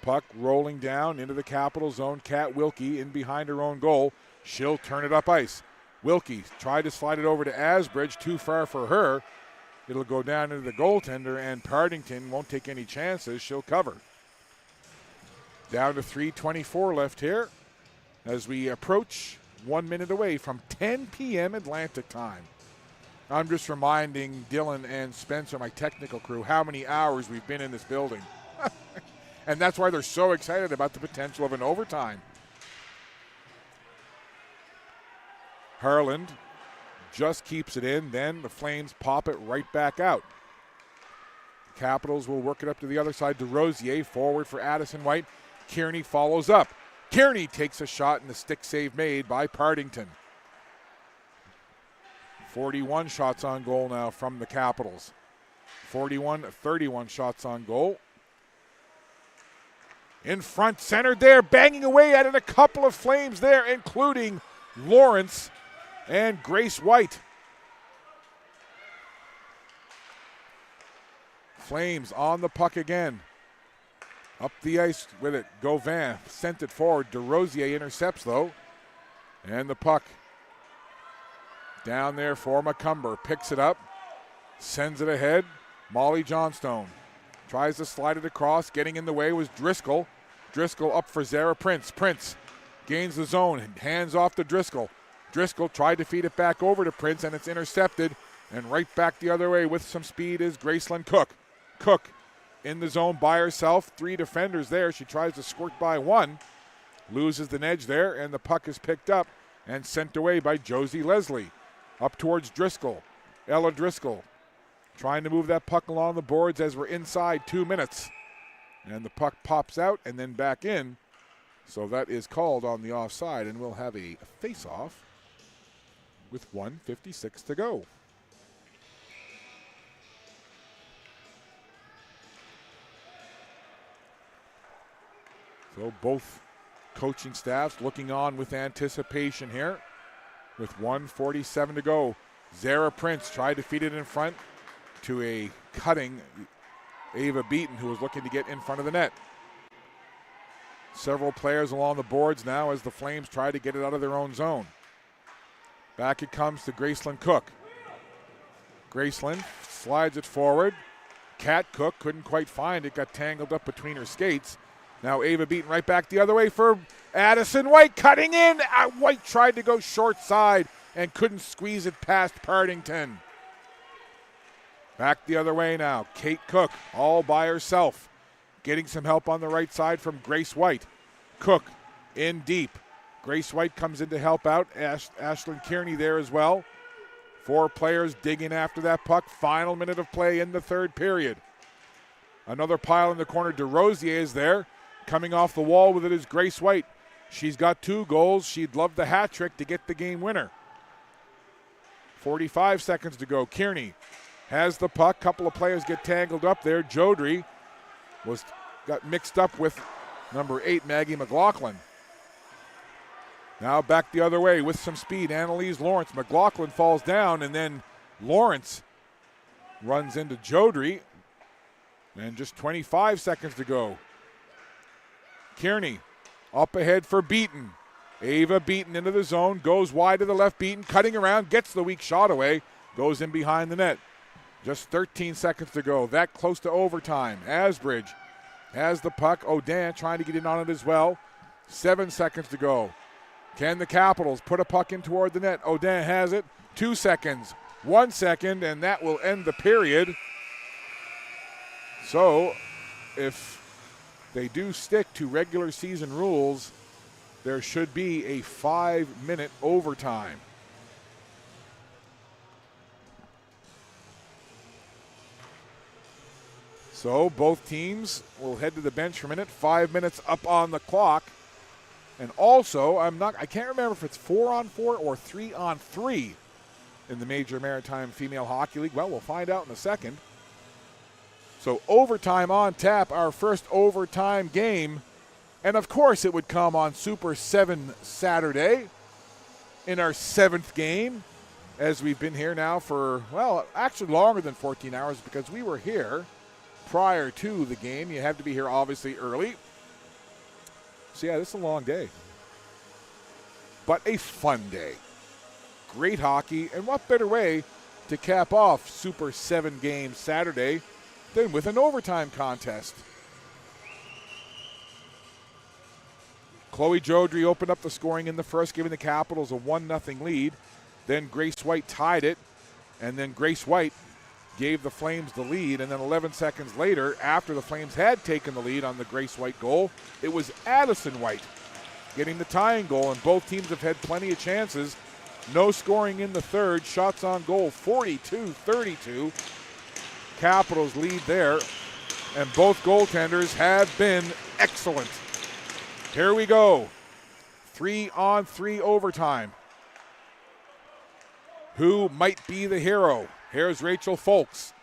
Puck rolling down into the Capital zone. Kat Wilkie in behind her own goal. She'll turn it up ice. Wilkie tried to slide it over to Asbridge. Too far for her. It'll go down into the goaltender, and Partington won't take any chances. She'll cover. Down to 3:24 left here as we approach 1 minute away from 10 p.m. Atlantic time. I'm just reminding Dylan and Spencer, my technical crew, how many hours we've been in this building. And that's why they're so excited about the potential of an overtime. Harland just keeps it in, then the Flames pop it right back out. Capitals will work it up to the other side. DeRosier forward for Addison White. Kearney follows up. Kearney takes a shot, and the stick save made by Partington. 41 shots on goal now from the Capitals. 31 shots on goal. In front, centered there, banging away at it. A couple of Flames there, including Lawrence and Grace White. Flames on the puck again. Up the ice with it. Gauvin sent it forward. DeRosier intercepts, though. And the puck down there for Macomber. Picks it up. Sends it ahead. Molly Johnstone tries to slide it across. Getting in the way was Driscoll. Driscoll up for Zara Prince. Prince gains the zone and hands off to Driscoll. Driscoll tried to feed it back over to Prince, and it's intercepted. And right back the other way with some speed is Graceland Cook. Cook in the zone by herself. 3 defenders there. She tries to squirt by one. Loses the edge there, and the puck is picked up and sent away by Josie Leslie. Up towards Driscoll. Ella Driscoll trying to move that puck along the boards as we're inside 2 minutes. And the puck pops out and then back in. So that is called on the offside, and we'll have a face-off with 1:56 to go. So both coaching staffs looking on with anticipation here. With 1:47 to go, Zara Prince tried to feed it in front to a cutting Ava Beaton, who was looking to get in front of the net. Several players along the boards now as the Flames try to get it out of their own zone. Back it comes to Gracelyn Cook. Gracelyn slides it forward. Kat Cook couldn't quite find it, got tangled up between her skates. Now Ava Beaton right back the other way for Addison White, cutting in. White tried to go short side and couldn't squeeze it past Partington. Back the other way now. Kate Cook all by herself. Getting some help on the right side from Grace White. Cook in deep. Grace White comes in to help out. Ashlyn Kearney there as well. 4 players digging after that puck. Final minute of play in the third period. Another pile in the corner. DeRosier is there. Coming off the wall with it is Grace White. She's got 2 goals. She'd love the hat trick to get the game winner. 45 seconds to go. Kearney has the puck. Couple of players get tangled up there. Jodry got mixed up with number 8, Maggie McLaughlin. Now back the other way with some speed. Annalise Lawrence. McLaughlin falls down, and then Lawrence runs into Jodry. And just 25 seconds to go. Kearney up ahead for Beaton. Ava Beaton into the zone, goes wide to the left. Beaton cutting around, gets the weak shot away, goes in behind the net. Just 13 seconds to go. That close to overtime. Asbridge has the puck. Odin trying to get in on it as well. 7 seconds to go. Can the Capitals put a puck in toward the net? Odin has it. 2 seconds. 1 second, and that will end the period. So, if they do stick to regular season rules, there should be a 5-minute overtime. So both teams will head to the bench for a minute. 5 minutes up on the clock. And also, I can't remember if it's 4-on-4 or 3-on-3 in the Major Maritime Female Hockey League. Well, we'll find out in a second. So overtime on tap, our first overtime game. And of course it would come on Super 7 Saturday in our 7th game, as we've been here now for, well, actually longer than 14 hours because we were here prior to the game. You have to be here obviously early. So yeah, this is a long day. But a fun day. Great hockey, and what better way to cap off Super 7 game Saturday than with an overtime contest. Chloe Jodry opened up the scoring in the first, giving the Capitals a 1-0 lead. Then Grace White tied it, and then Grace White gave the Flames the lead. And then 11 seconds later, after the Flames had taken the lead on the Grace White goal, it was Addison White getting the tying goal, and both teams have had plenty of chances. No scoring in the third. Shots on goal, 42-32. Capitals lead there, and both goaltenders have been excellent. Here we go. 3-on-3 overtime. Who might be the hero? Here's Rachel Folks.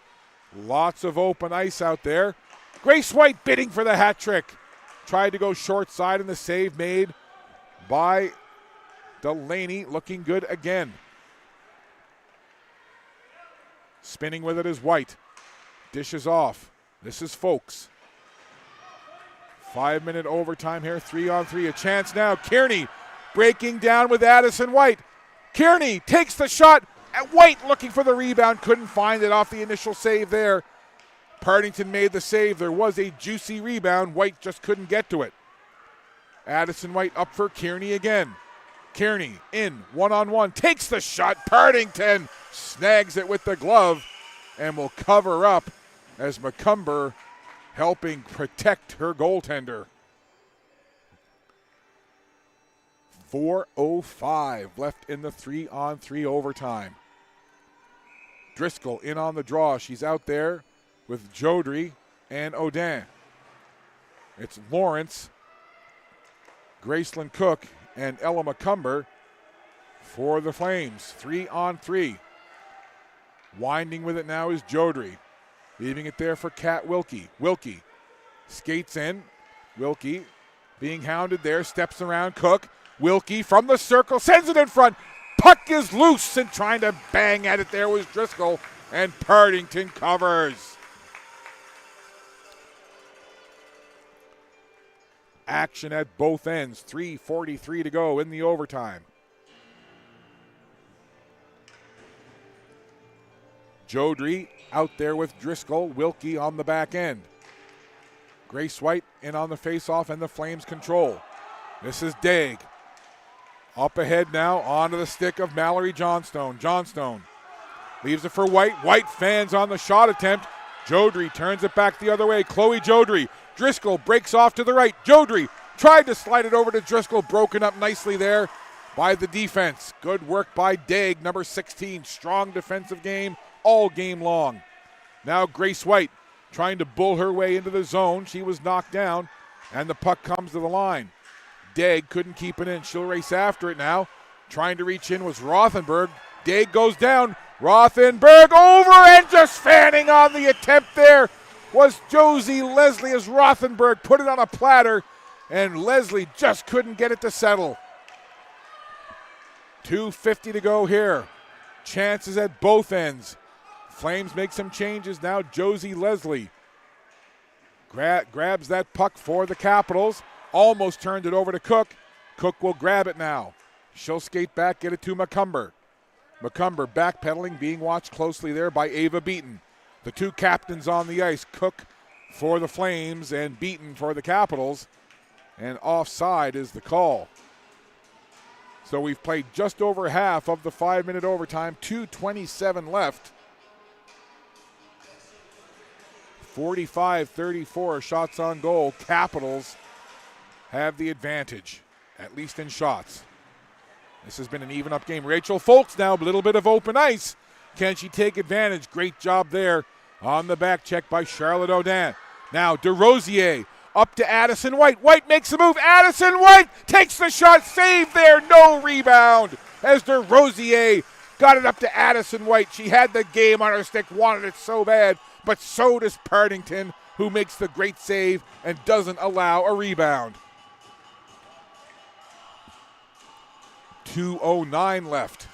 Lots of open ice out there. Grace White bidding for the hat trick. Tried to go short side, and the save made by Delaney. Looking good again. Spinning with it is White. Dishes off. This is Folks. 5-minute overtime here, 3-on-3. A chance now. Kearney breaking down with Addison White. Kearney takes the shot. White looking for the rebound. Couldn't find it off the initial save there. Partington made the save. There was a juicy rebound. White just couldn't get to it. Addison White up for Kearney again. Kearney in, one-on-one. Takes the shot. Partington snags it with the glove and will cover up as McCumber helping protect her goaltender. 4:05 left in the 3-on-3 overtime. Driscoll in on the draw. She's out there with Jodry and Odin. It's Lawrence, Gracelyn Cook, and Ella McCumber for the Flames. 3-on-3. Winding with it now is Jodry. Leaving it there for Kat Wilkie. Wilkie skates in. Wilkie being hounded there. Steps around Cook. Wilkie from the circle. Sends it in front. Puck is loose, and trying to bang at it there was Driscoll. And Partington covers. Action at both ends. 3:43 to go in the overtime. Jodry out there with Driscoll. Wilkie on the back end. Grace White in on the faceoff, and the Flames control. This is Daig. Up ahead now, onto the stick of Mallory Johnstone. Johnstone leaves it for White. White fans on the shot attempt. Jodry turns it back the other way. Chloe Jodry. Driscoll breaks off to the right. Jodry tried to slide it over to Driscoll. Broken up nicely there by the defense. Good work by Daig, number 16. Strong defensive game all game long. Now Grace White trying to bull her way into the zone. She was knocked down, and the puck comes to the line. Daig couldn't keep it in. She'll race after it now. Trying to reach in was Rothenberg. Daig goes down. Rothenberg over, and just fanning on the attempt there was Josie Leslie as Rothenberg put it on a platter, and Leslie just couldn't get it to settle. 2:50 to go here. Chances at both ends. Flames make some changes now. Josie Leslie grabs that puck for the Capitals. Almost turned it over to Cook. Cook will grab it now. She'll skate back, get it to McCumber. McCumber backpedaling, being watched closely there by Ava Beaton. The two captains on the ice, Cook for the Flames and Beaton for the Capitals. And offside is the call. So we've played just over half of the 5-minute overtime, 2:27 left. 45-34 shots on goal. Capitals have the advantage, at least in shots. This has been an even up game. Rachel Foltz now, a little bit of open ice. Can she take advantage? Great job there on the back check by Charlotte Audin. Now DeRosier up to Addison White. White makes a move. Addison White takes the shot. Save there. No rebound as DeRosier got it up to Addison White. She had the game on her stick, wanted it so bad, but so does Partington, who makes the great save and doesn't allow a rebound. 2:09 left.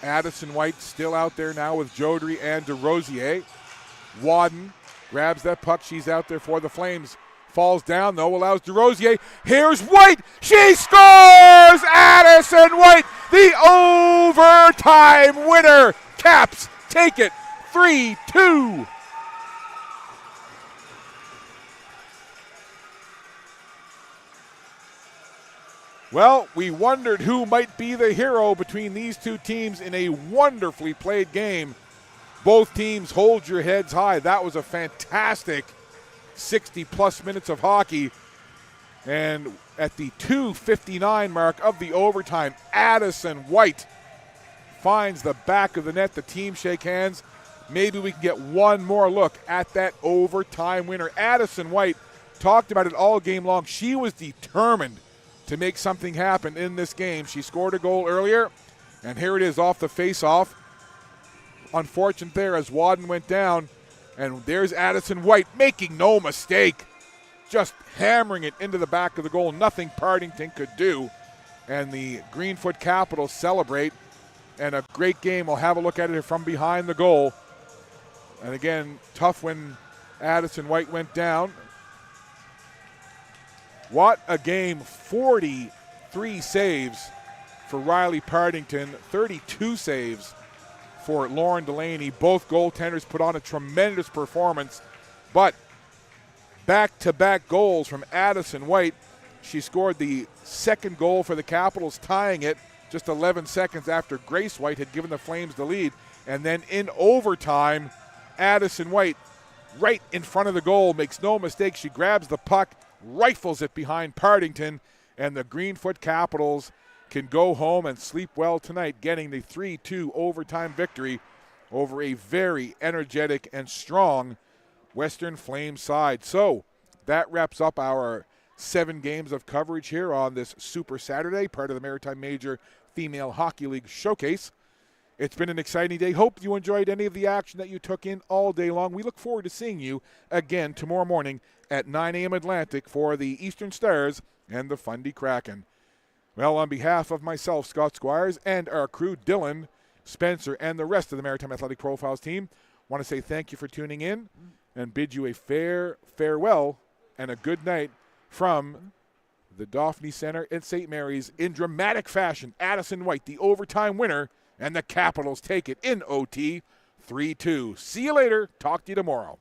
Addison White still out there now with Jodry and DeRosier. Wadden grabs that puck. She's out there for the Flames. Falls down, though, allows DeRosier. Here's White. She scores! Addison White, the overtime winner. Caps take it 3-2. Well, we wondered who might be the hero between these two teams in a wonderfully played game. Both teams hold your heads high. That was a fantastic 60-plus minutes of hockey. And at the 2:59 mark of the overtime, Addison White finds the back of the net. The team shake hands. Maybe we can get one more look at that overtime winner. Addison White talked about it all game long. She was determined to make something happen in this game. She scored a goal earlier, and here it is off the face-off. Unfortunate there as Wadden went down, and there's Addison White making no mistake, just hammering it into the back of the goal. Nothing Partington could do, and the Greenfoot Capitals celebrate, and a great game. We'll have a look at it from behind the goal. And again, tough when Addison White went down. What a game. 43 saves for Riley Partington, 32 saves for Lauren Delaney. Both goaltenders put on a tremendous performance, but back-to-back goals from Addison White. She scored the second goal for the Capitals, tying it just 11 seconds after Grace White had given the Flames the lead. And then in overtime, Addison White, right in front of the goal, makes no mistake. She grabs the puck, rifles it behind Partington, and the Greenfoot Capitals can go home and sleep well tonight, getting the 3-2 overtime victory over a very energetic and strong Western Flames side. So that wraps up our 7 games of coverage here on this Super Saturday, part of the Maritime Major Female Hockey League Showcase. It's been an exciting day. Hope you enjoyed any of the action that you took in all day long. We look forward to seeing you again tomorrow morning at 9 a.m. Atlantic for the Eastern Stars and the Fundy Kraken. Well, on behalf of myself, Scott Squires, and our crew, Dylan, Spencer, and the rest of the Maritime Athletic Profiles team, want to say thank you for tuning in and bid you a farewell and a good night from the Dauphinee Center at St. Mary's in dramatic fashion. Addison White, the overtime winner, and the Capitals take it in OT 3-2. See you later. Talk to you tomorrow.